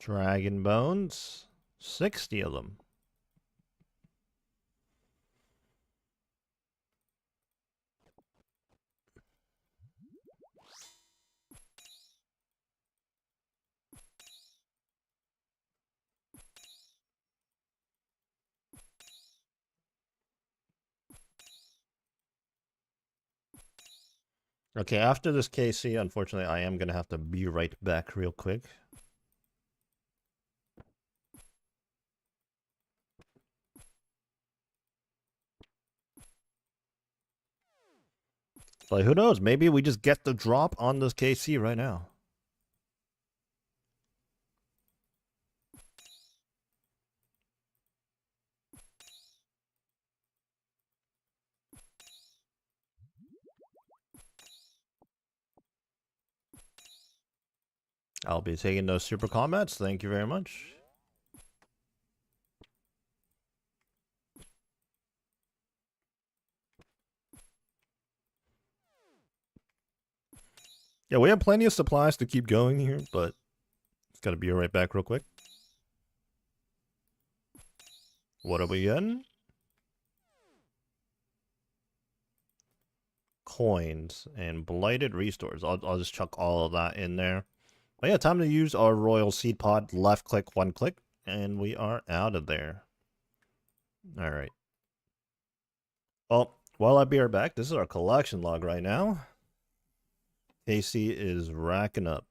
Dragon Bones. 60 of them. Okay, after this KC, unfortunately, I am gonna have to be right back real quick. But who knows? Maybe we just get the drop on this KC right now. I'll be taking those super comments. Thank you very much. Yeah, we have plenty of supplies to keep going here, but it's gotta be right back real quick. What are we getting? Coins and blighted restores. I'll just chuck all of that in there. But yeah, time to use our royal seed pod. Left click, one click, and we are out of there. All right. Well, while I be right back, this is our collection log right now. AC is racking up.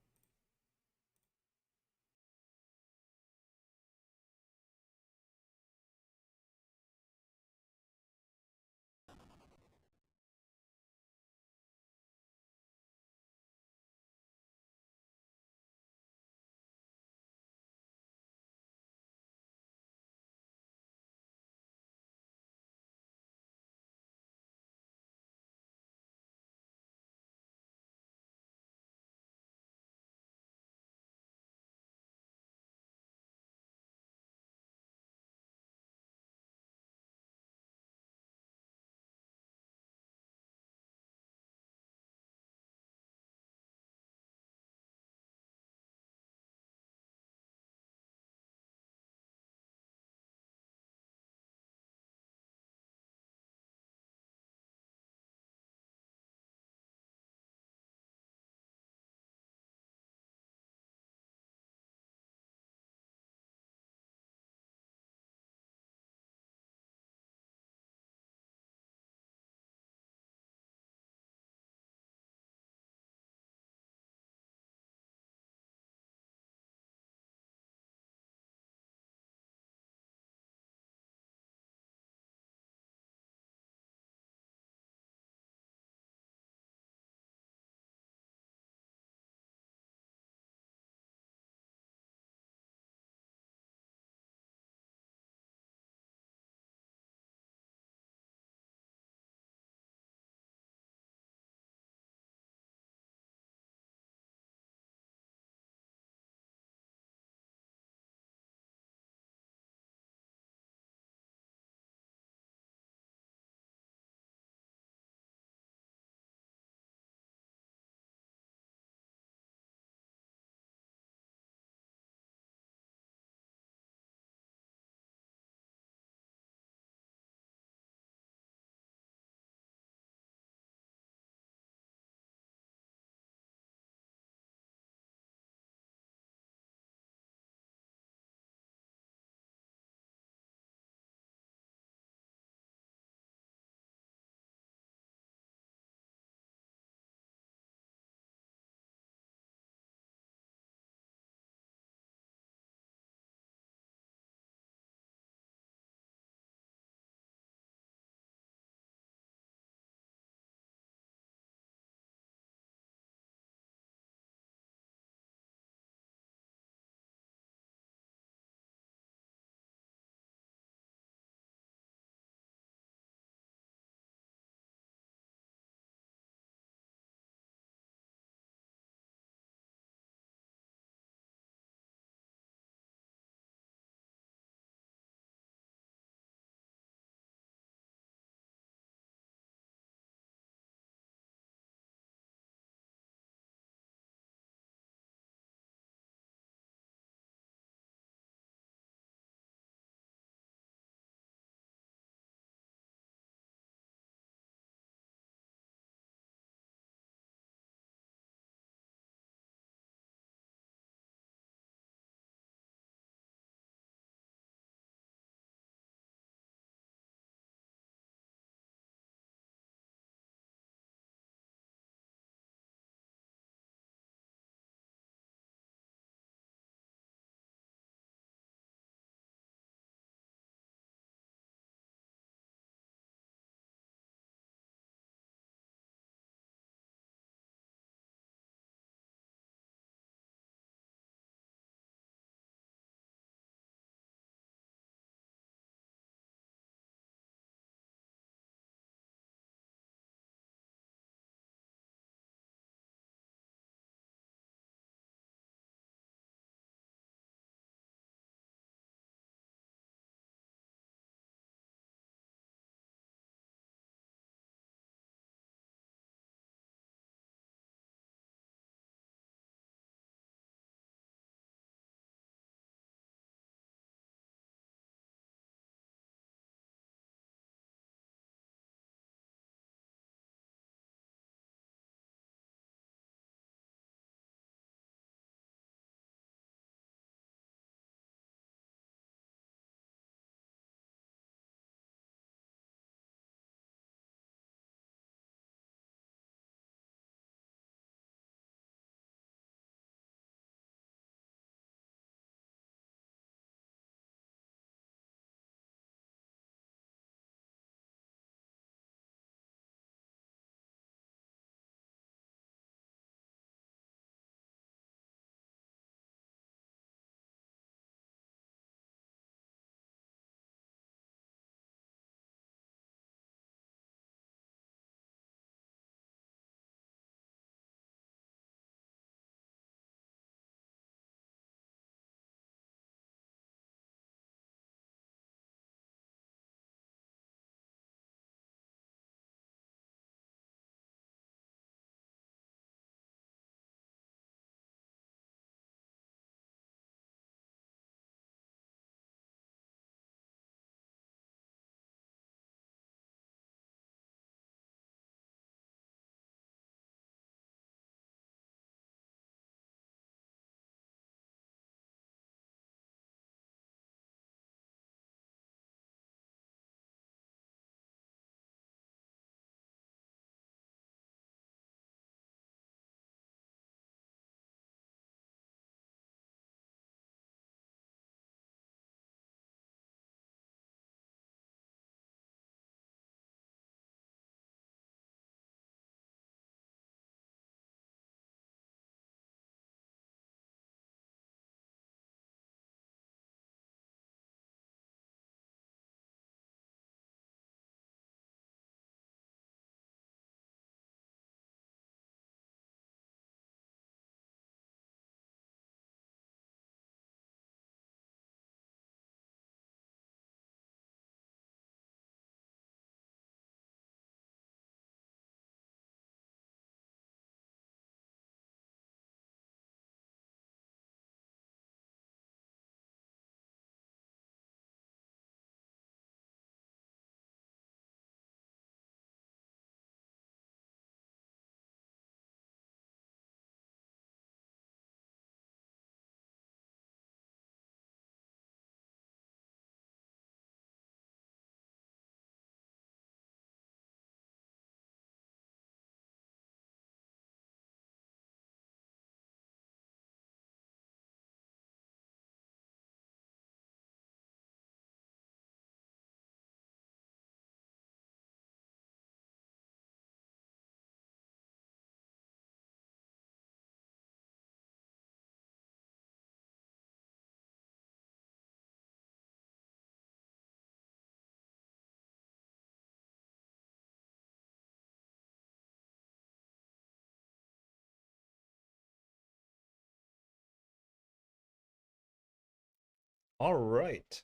All right.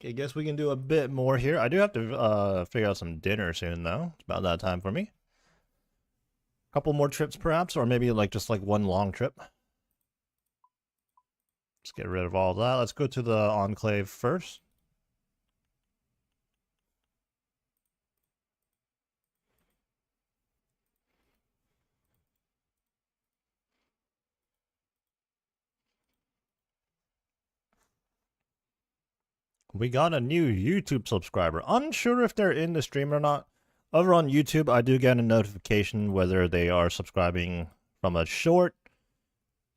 Okay, guess we can do a bit more here. I do have to figure out some dinner soon, though. It's about that time for me. Couple more trips, perhaps, or maybe like just like one long trip. Let's get rid of all that. Let's go to the Enclave first. We got a new YouTube subscriber. Unsure if they're in the stream or not. Over on YouTube, I do get a notification whether they are subscribing from a short,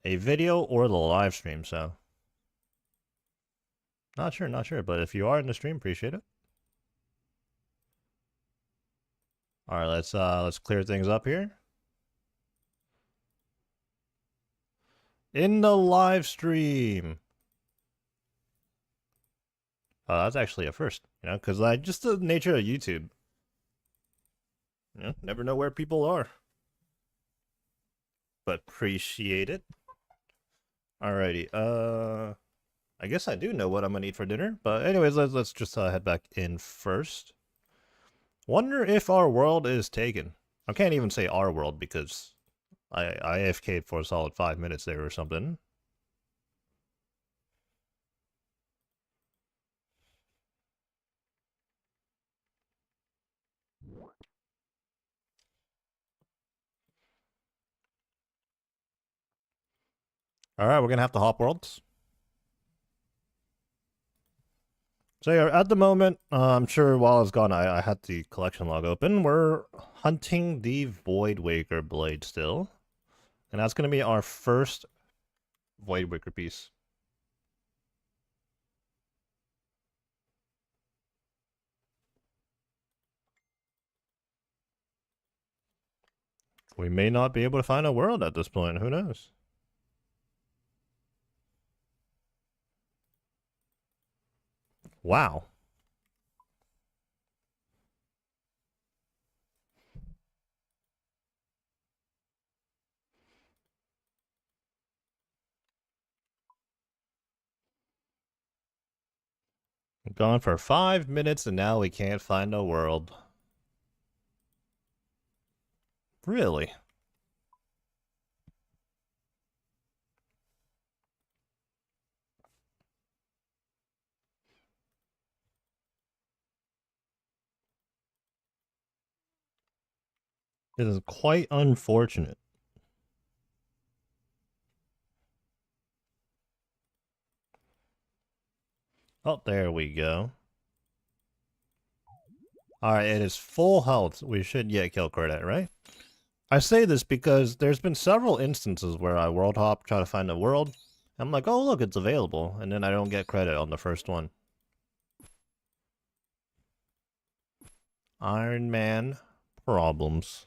a video, or the live stream, so. Not sure, but if you are in the stream, appreciate it. Alright, let's clear things up here. In the live stream. That's actually a first, you know, because just the nature of YouTube. You know, never know where people are. But appreciate it. Alrighty, I guess I do know what I'm gonna eat for dinner, but anyways, let's just head back in first. Wonder if our world is taken. I can't even say our world because I AFK'd for a solid 5 minutes there or something. Alright, we're gonna have to hop worlds. So yeah, at the moment, I'm sure while I was gone, I had the collection log open. We're hunting the Void Waker blade still. And that's going to be our first Void Waker piece. We may not be able to find a world at this point. Who knows? Wow. Gone for 5 minutes and now we can't find a world. Really? This is quite unfortunate. Oh, there we go. Alright, it is full health. We should get kill credit, right? I say this because there's been several instances where I world hop, try to find a world. I'm like, oh look, it's available, and then I don't get credit on the first one. Ironman problems.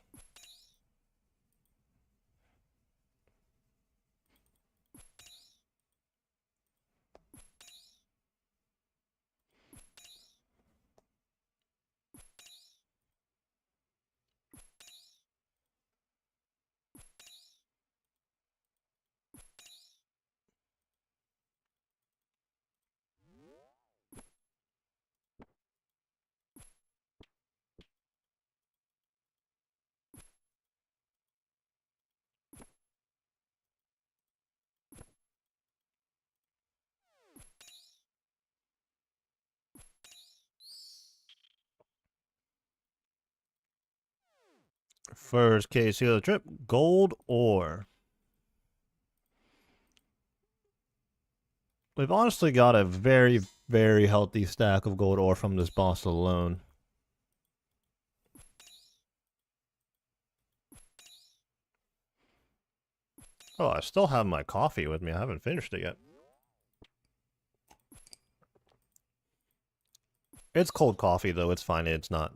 First case here of the trip, gold ore. We've honestly got a very, very healthy stack of gold ore from this boss alone. Oh, I still have my coffee with me. I haven't finished it yet. It's cold coffee though. It's fine. It's not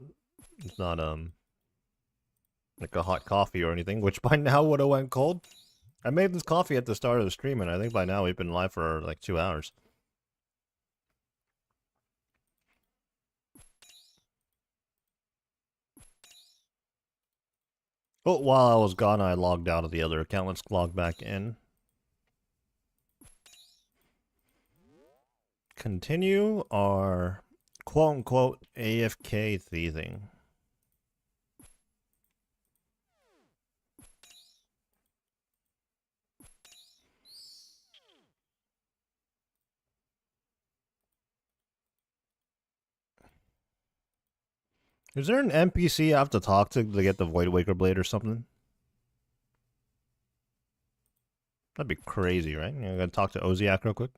like a hot coffee or anything, which by now would have went cold. I made this coffee at the start of the stream, and I think by now we've been live for like 2 hours. Oh, while I was gone, I logged out of the other account. Let's log back in. Continue our quote-unquote AFK thieving. Is there an NPC I have to talk to get the Void Waker Blade or something? That'd be crazy, right? I gotta talk to Oziak real quick.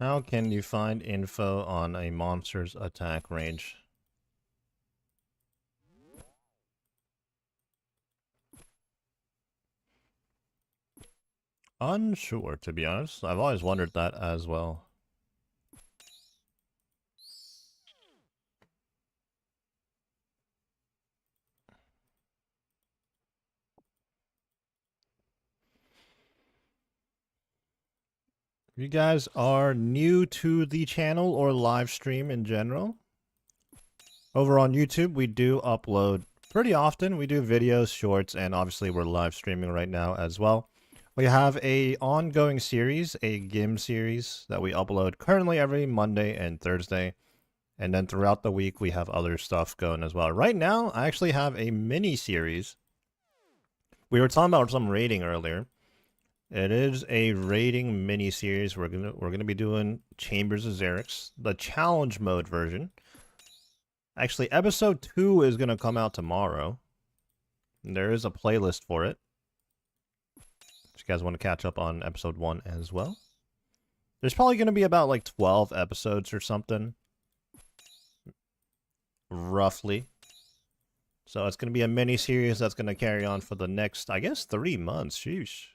How can you find info on a monster's attack range? Unsure, to be honest. I've always wondered that as well. If you guys are new to the channel or live stream in general, over on YouTube, we do upload pretty often. We do videos, shorts, and obviously we're live streaming right now as well. We have a ongoing series, a GIM series that we upload currently every Monday and Thursday. And then throughout the week, we have other stuff going as well. Right now, I actually have a mini series. We were talking about some rating earlier. It is a rating mini series. We're gonna be doing Chambers of Xerix, the challenge mode version. Actually, episode 2 is gonna come out tomorrow. And there is a playlist for it. If you guys want to catch up on episode 1 as well. There's probably gonna be about like 12 episodes or something. Roughly. So it's gonna be a mini series that's gonna carry on for the next, I guess, 3 months. Sheesh.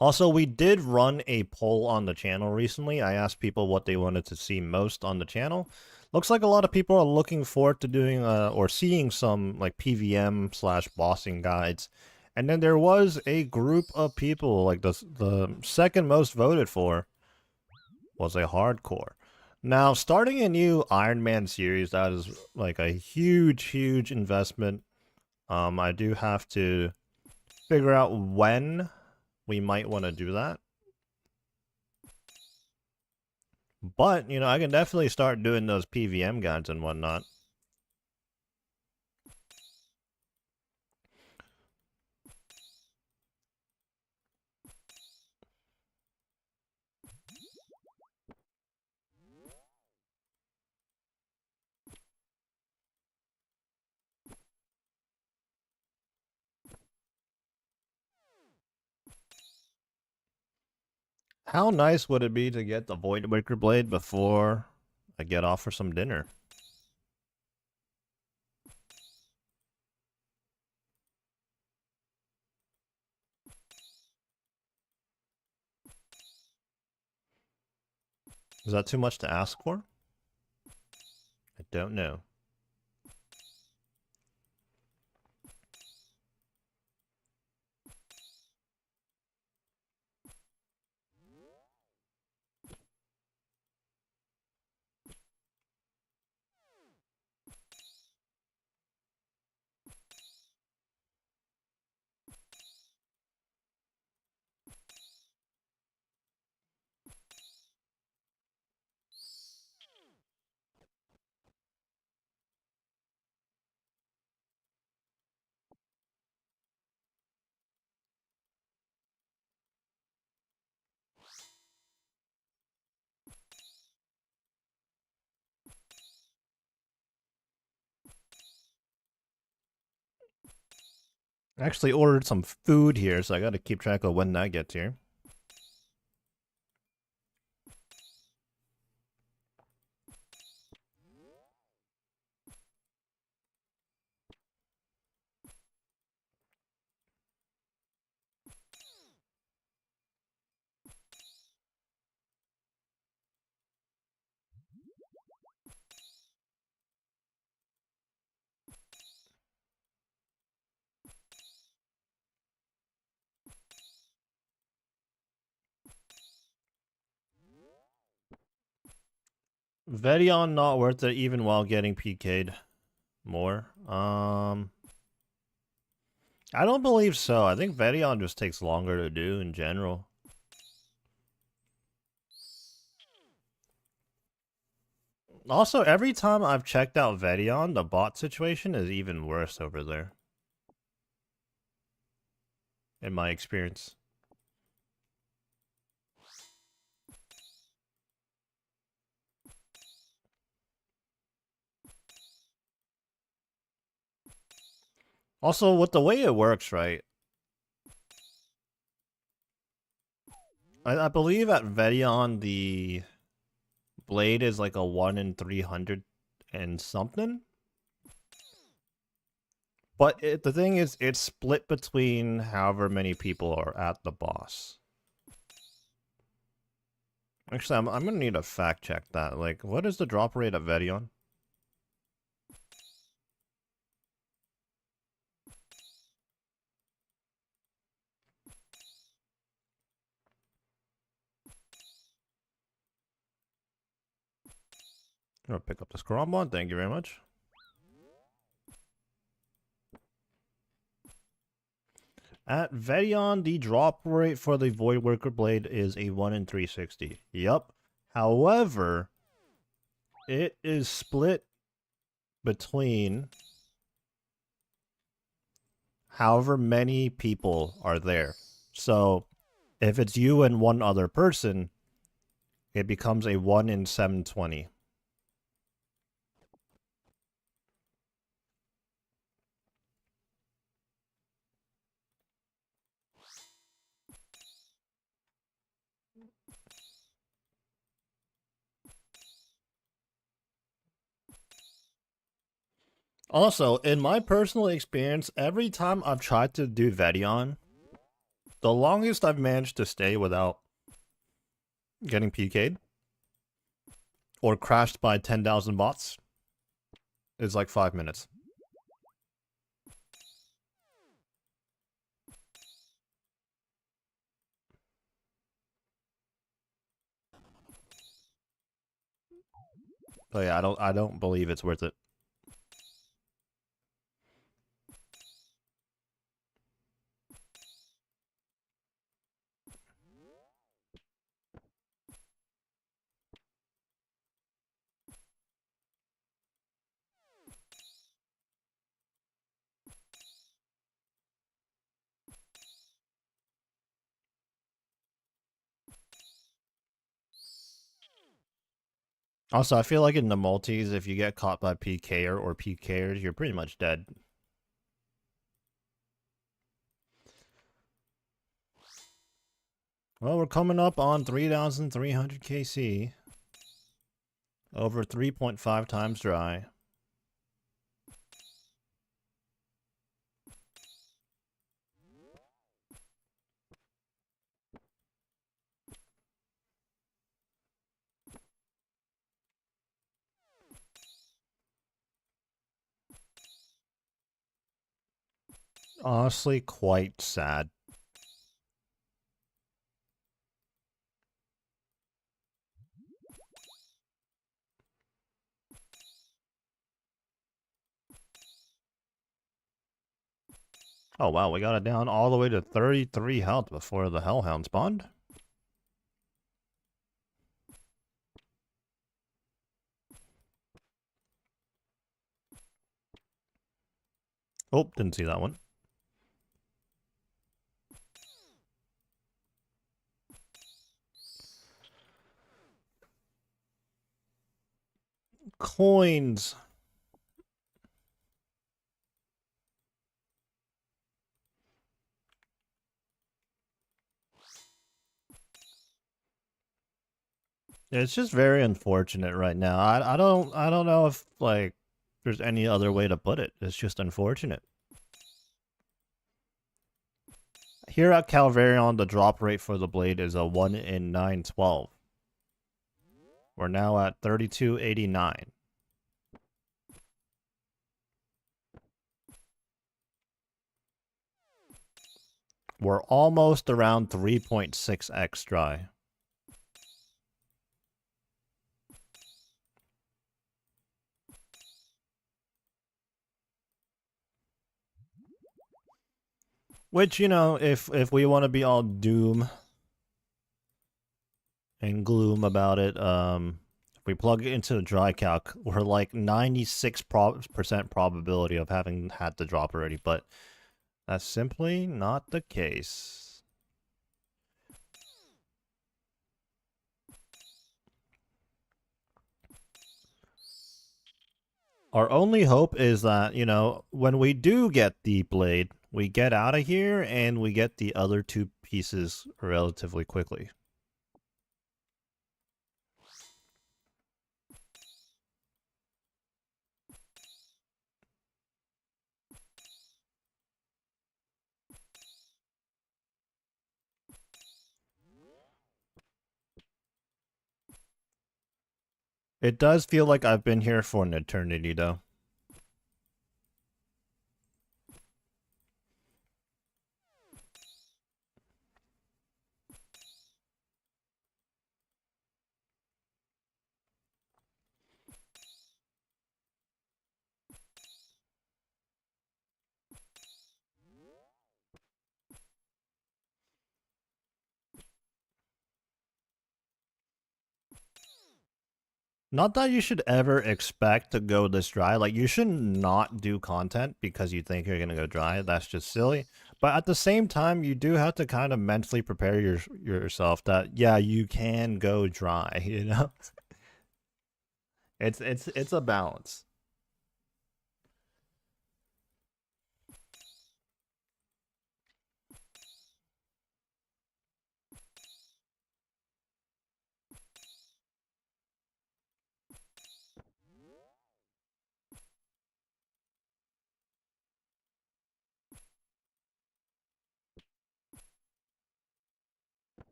Also, we did run a poll on the channel recently. I asked people what they wanted to see most on the channel. Looks like a lot of people are looking forward to doing or seeing some like PVM slash bossing guides. And then there was a group of people, like the second most voted for was a hardcore. Now, starting a new Ironman series, that is like a huge investment. I do have to figure out when we might want to do that. But, you know, I can definitely start doing those PVM guides and whatnot. How nice would it be to get the Void Waker Blade before I get off for some dinner? Is that too much to ask for? I don't know. I actually ordered some food here, so I gotta keep track of when that gets here. Vedion not worth it even while getting PK'd more. I don't believe so. I think Vedion just takes longer to do in general. Also, every time I've checked out Vedion, the bot situation is even worse over there. In my experience. Also, with the way it works, right? I believe at Vedion, the blade is like a 1 in 300 and something. But the thing is, it's split between however many people are at the boss. Actually, I'm gonna need to fact check that. Like, what is the drop rate at Vedion? I'm gonna pick up the scroll mod. Thank you very much. At Vedion, the drop rate for the Void Worker Blade is a 1 in 360. Yup. However, it is split between however many people are there. So, if it's you and one other person, it becomes a 1 in 720. Also, in my personal experience, every time I've tried to do Vedion, the longest I've managed to stay without getting PK'd or crashed by 10,000 bots is like 5 minutes. But yeah, I don't believe it's worth it. Also, I feel like in the multis, if you get caught by PKer or PKers, you're pretty much dead. Well, we're coming up on 3,300 KC. Over 3.5 times dry. Honestly, quite sad. Oh wow, we got it down all the way to 33 health before the Hellhound spawned. Oh, didn't see that one. Coins. It's just very unfortunate right now. I don't know if like there's any other way to put it. It's just unfortunate. Here at Calvarion, the drop rate for the blade is a 1 in 912. We're now at 3289. We're almost around 3.6x dry. Which, you know, if we want to be all doom and gloom about it, if we plug it into the dry calc, we're like 96% probability of having had the drop already, but that's simply not the case. Our only hope is that, you know, when we do get the blade, we get out of here and we get the other two pieces relatively quickly. It does feel like I've been here for an eternity, though. Not that you should ever expect to go this dry. Like, you should not do content because you think you're going to go dry. That's just silly. But at the same time, you do have to kind of mentally prepare yourself that, yeah, you can go dry, you know? It's a balance.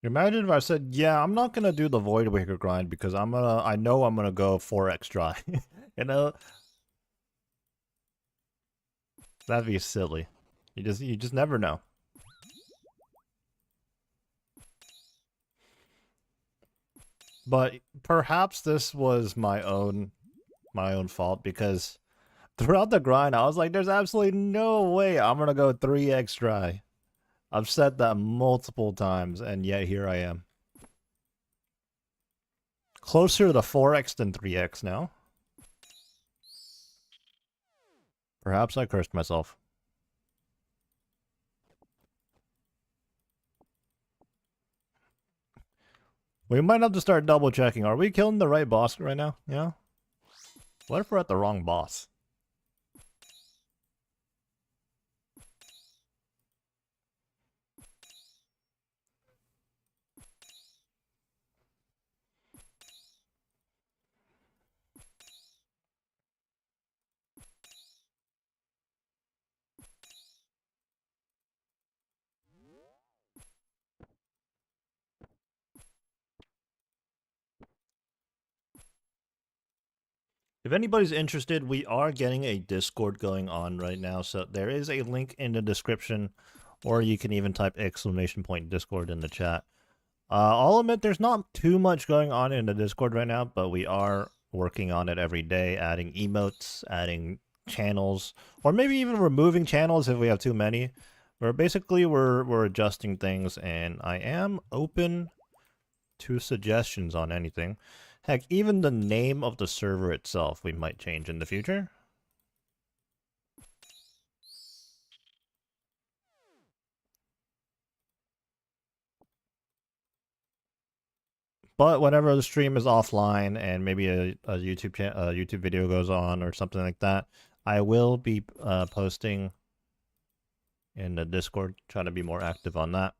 Imagine if I said, yeah, I'm not gonna do the Void Waker grind because I know I'm gonna go 4x dry. You know, that'd be silly. You just never know. But perhaps this was my own fault because throughout the grind I was like, there's absolutely no way I'm gonna go 3x dry. I've said that multiple times, and yet here I am. Closer to 4x than 3x now. Perhaps I cursed myself. We might have to start double checking. Are we killing the right boss right now? Yeah? What if we're at the wrong boss? If anybody's interested, we are getting a Discord going on right now, so there is a link in the description, or you can even type !Discord in the chat. I'll admit there's not too much going on in the Discord right now, but we are working on it every day, adding emotes, adding channels, or maybe even removing channels if we have too many. We're adjusting things, and I am open to suggestions on anything. Heck, even the name of the server itself we might change in the future. But whenever the stream is offline and maybe a YouTube video goes on or something like that, I will be posting in the Discord, trying to be more active on that.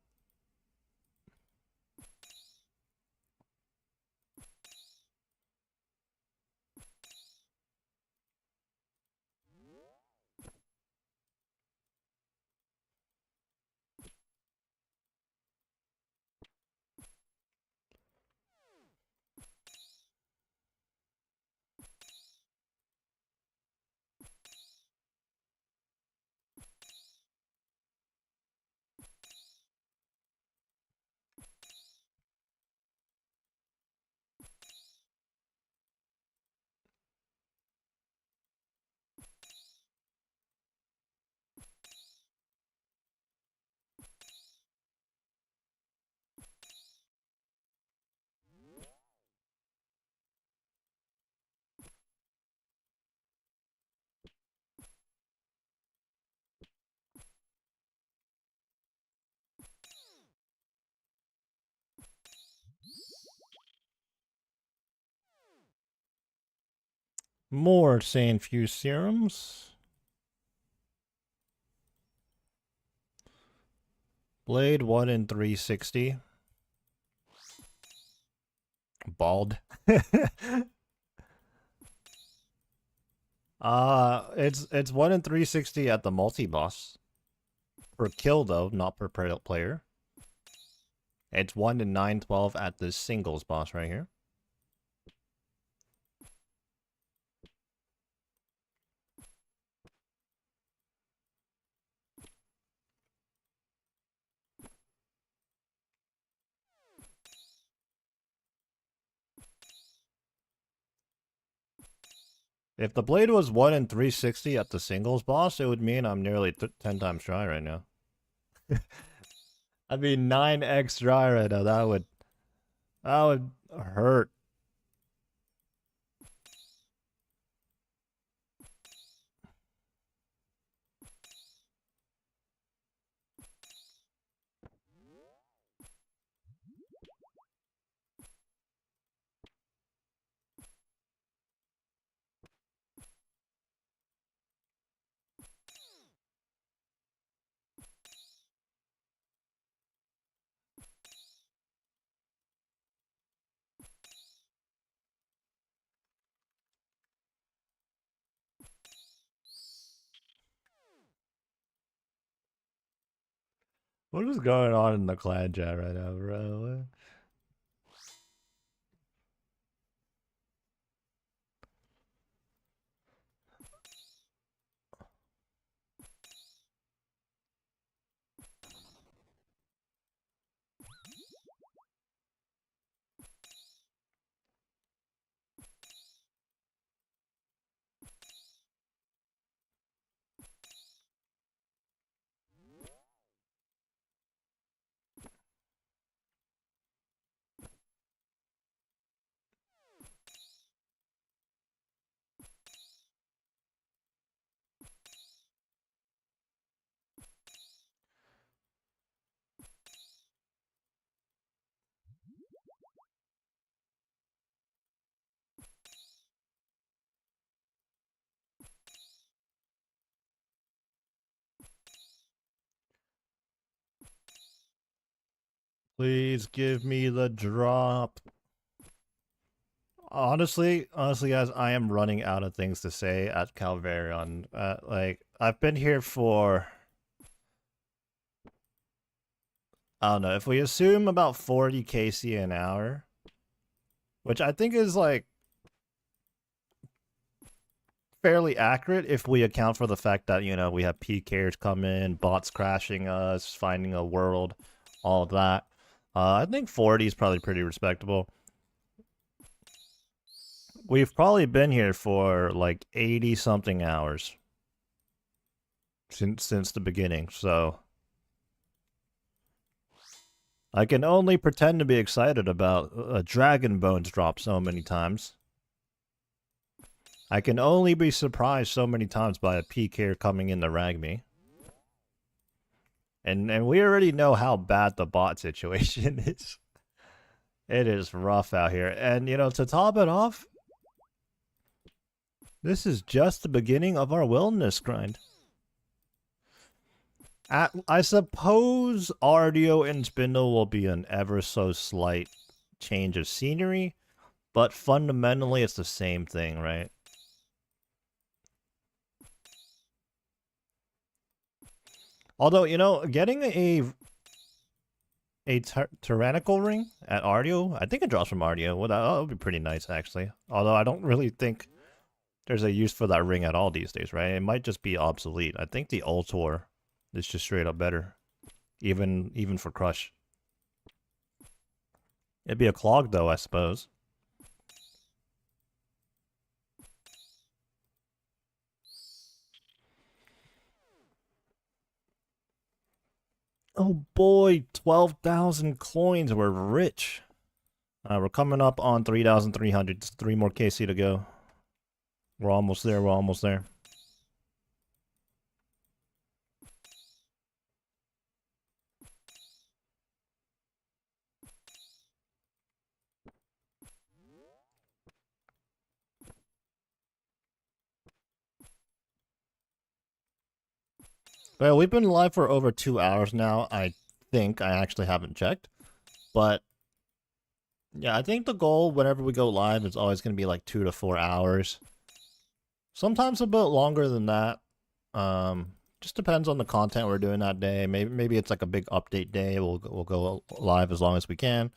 More sane fuse serums. Blade 1 in 360. Bald. It's 1 in 360 at the multi-boss. Per kill though, not per player. It's 1 in 912 at the singles boss right here. If the blade was 1 in 360 at the singles boss, it would mean I'm nearly 10 times dry right now. I'd be 9x dry right now. That would hurt. What is going on in the clan chat right now, bro? Please give me the drop. Honestly, guys, I am running out of things to say at Calvarion. Like, I've been here for... I don't know, if we assume about 40 KC an hour, which I think is, like, fairly accurate if we account for the fact that, you know, we have PKers come in, bots crashing us, finding a world, all of that. I think 40 is probably pretty respectable. We've probably been here for like 80 something hours since the beginning, so I can only pretend to be excited about a Dragon Bones drop so many times. I can only be surprised so many times by a PK coming in to rag me. And we already know how bad the bot situation is. It is rough out here. And, you know, to top it off, This is just the beginning of our wellness grind. I suppose Ardio and Spindle will be an ever so slight change of scenery, but fundamentally it's the same thing, right? Although, you know, getting a tyrannical ring at Ardio, I think it drops from Ardio. Well, that would be pretty nice, actually. Although I don't really think there's a use for that ring at all these days, right? It might just be obsolete. I think the Ultor is just straight up better, even for Crush. It'd be a clog, though, I suppose. Oh boy, 12,000 coins. We're rich. We're coming up on 3,300. Just 3 more KC to go. We're almost there. We're almost there. Well, we've been live for over 2 hours now. I think I actually haven't checked. But yeah, I think the goal whenever we go live is always going to be like 2 to 4 hours. Sometimes a bit longer than that. Just depends on the content we're doing that day. Maybe it's like a big update day. We'll go live as long as we can.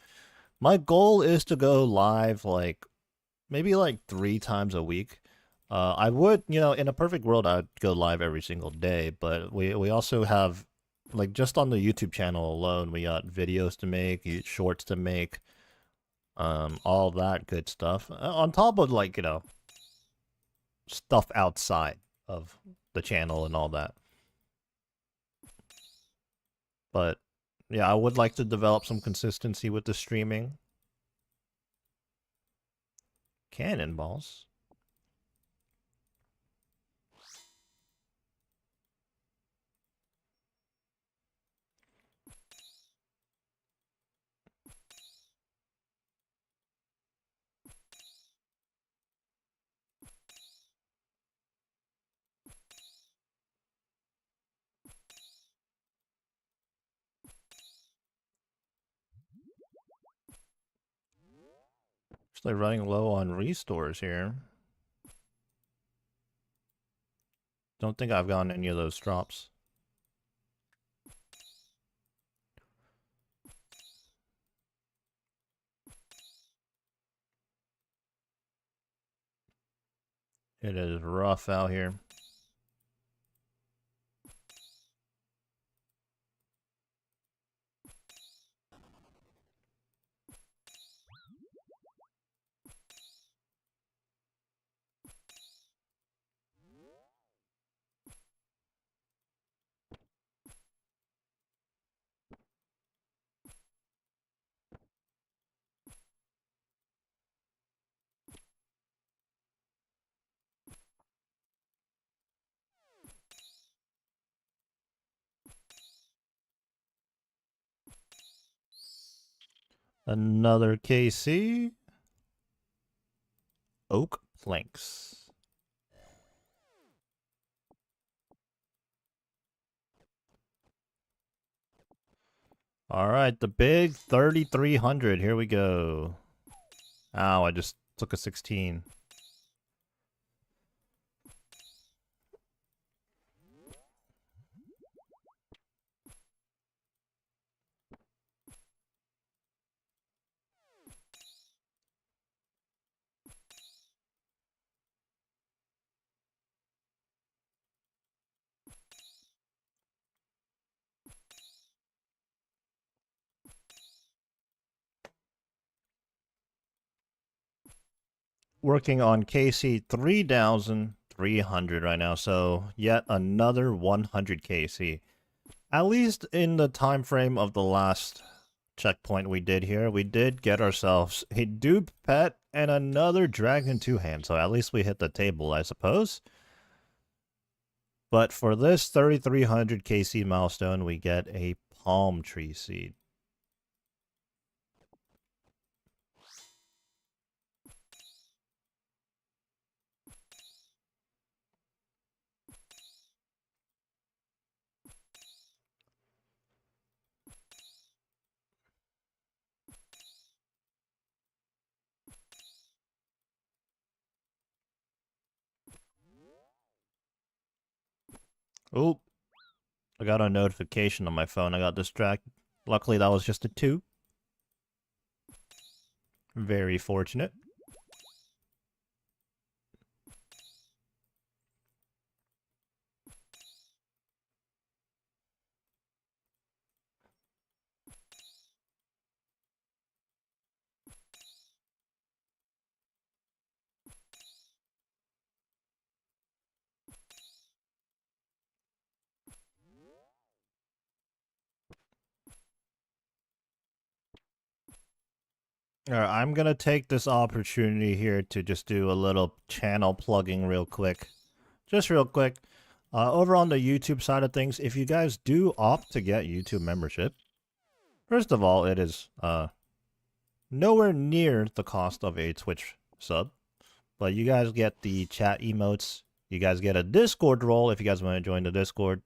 My goal is to go live like maybe like 3 times a week. I would, you know, in a perfect world, I'd go live every single day. But we also have, like, just on the YouTube channel alone, we got videos to make, shorts to make, all that good stuff. On top of, like, you know, stuff outside of the channel and all that. But yeah, I would like to develop some consistency with the streaming. Cannonballs. Actually running low on restores here. Don't think I've gotten any of those drops. It is rough out here. Another KC. Oak planks. All right, the big 3,300. Here we go. Ow, I just took a 16. Working on KC 3,300 right now, so yet another 100 KC. At least in the time frame of the last checkpoint we did here, we did get ourselves a dupe pet and another dragon two-hand, so at least we hit the table, I suppose. But for this 3,300 KC milestone, we get a palm tree seed. Oh, I got a notification on my phone. I got distracted. Luckily, that was just a 2. Very fortunate. Alright, I'm gonna take this opportunity here to just do a little channel plugging real quick. Just real quick. Over on the YouTube side of things, if you guys do opt to get YouTube membership, first of all, it is nowhere near the cost of a Twitch sub. But you guys get the chat emotes. You guys get a Discord role if you guys want to join the Discord.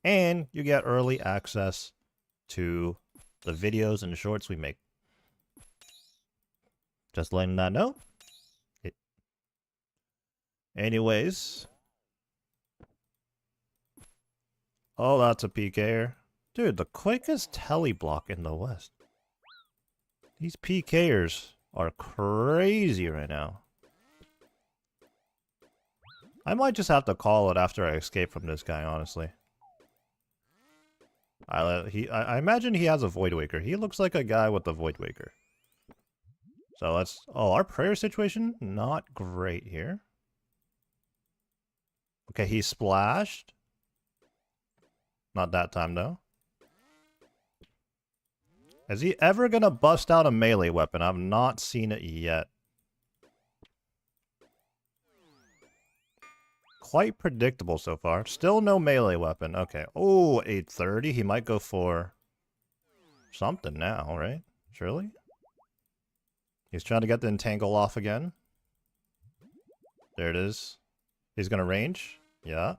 And you get early access to the videos and the shorts we make. Just letting that know. Anyways. Oh, that's a PKer. Dude, the quickest tele block in the West. These PKers are crazy right now. I might just have to call it after I escape from this guy, honestly. I imagine he has a Void Waker. He looks like a guy with a Void Waker. So let's... Oh, our prayer situation? Not great here. Okay, he splashed. Not that time, though. Is he ever gonna bust out a melee weapon? I've not seen it yet. Quite predictable so far. Still no melee weapon. Okay. Oh, 830. He might go for something now, right? Surely? He's trying to get the entangle off again. There it is. He's gonna range. Yeah.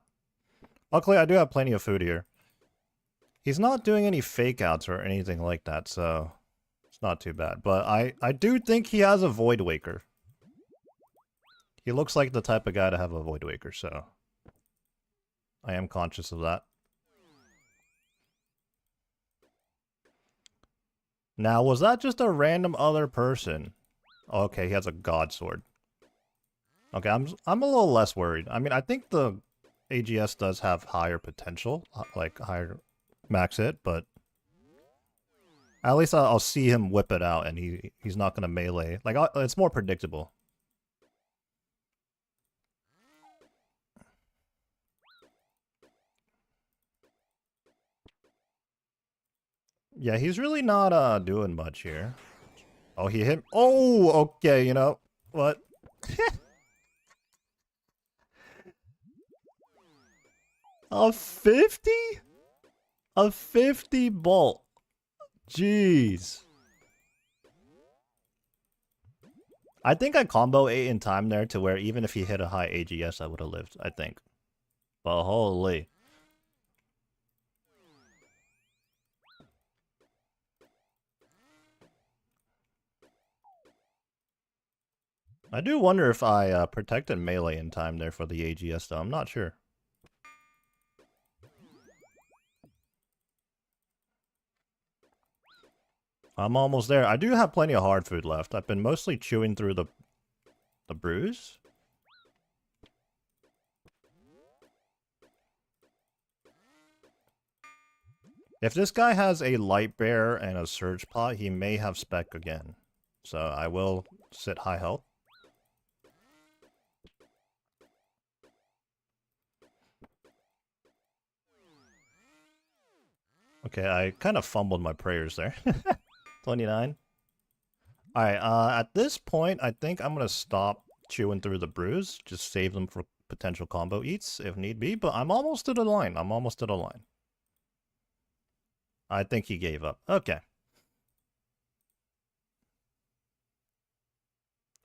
Luckily, I do have plenty of food here. He's not doing any fake outs or anything like that, so it's not too bad. But I do think he has a Void Waker. He looks like the type of guy to have a Void Waker, so I am conscious of that. Now, was that just a random other person? Okay, he has a God Sword. Okay, I'm a little less worried. I mean, I think the AGS does have higher potential, like higher max hit, but at least I'll see him whip it out, and he's not gonna melee. Like it's more predictable. Yeah, he's really not doing much here. Oh, he hit. Oh, okay. You know what? A 50? A 50 bolt. Jeez. I think I combo 8 in time there to where even if he hit a high AGS, I would have lived, I think. But holy. I do wonder if I protected melee in time there for the AGS, though. I'm not sure. I'm almost there. I do have plenty of hard food left. I've been mostly chewing through the brews. If this guy has a light bear and a surge pot, he may have spec again. So I will sit high health. Okay, I kind of fumbled my prayers there. 29. Alright, at this point, I think I'm going to stop chewing through the brews. Just save them for potential combo eats if need be. But I'm almost to the line. I'm almost to the line. I think he gave up. Okay.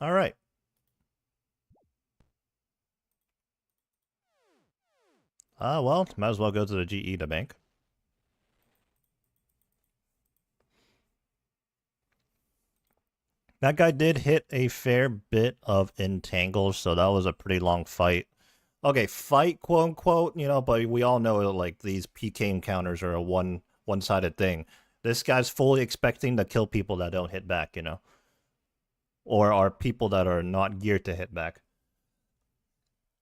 Alright. Well, might as well go to the GE to bank. That guy did hit a fair bit of entangles, so that was a pretty long fight. okay, fight, quote unquote, you know, but we all know like these PK encounters are a one-sided thing. This guy's fully expecting to kill people that don't hit back, you know, or are people that are not geared to hit back.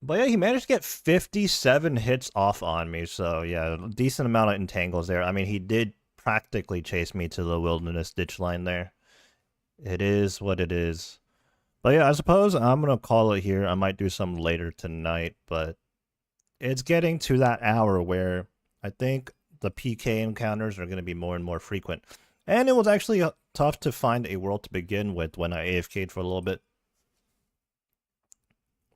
But yeah, he managed to get 57 hits off on me, so yeah, decent amount of entangles there. I mean, he did practically chase me to the wilderness ditch line there. It is what it is. But yeah, I suppose I'm gonna call it here. I might do some later tonight, but it's getting to that hour where I think the PK encounters are gonna be more and more frequent. And it was actually tough to find a world to begin with when I AFK'd for a little bit.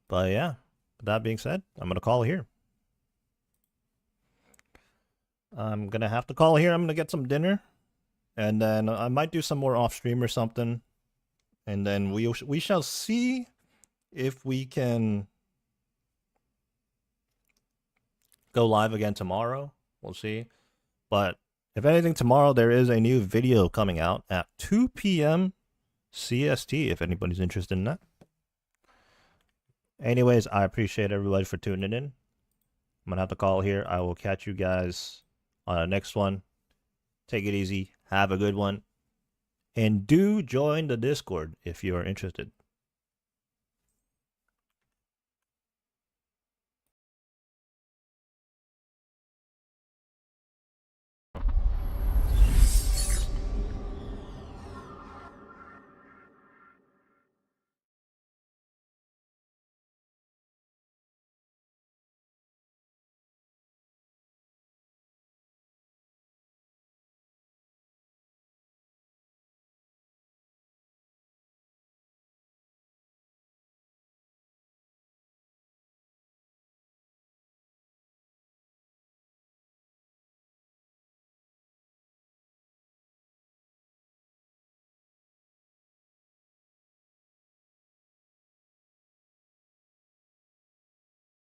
But yeah, with that being said, I'm gonna call it here. I'm gonna have to call it here. I'm gonna get some dinner, and then I might do some more off stream or something, and then we shall see if we can go live again tomorrow. We'll see. But if anything, tomorrow there is a new video coming out at 2 p.m. CST, if anybody's interested in that. Anyways, I appreciate everybody for tuning in. I'm going to have to call here. I will catch you guys on the next one. Take it easy. Have a good one. And do join the Discord if you are interested.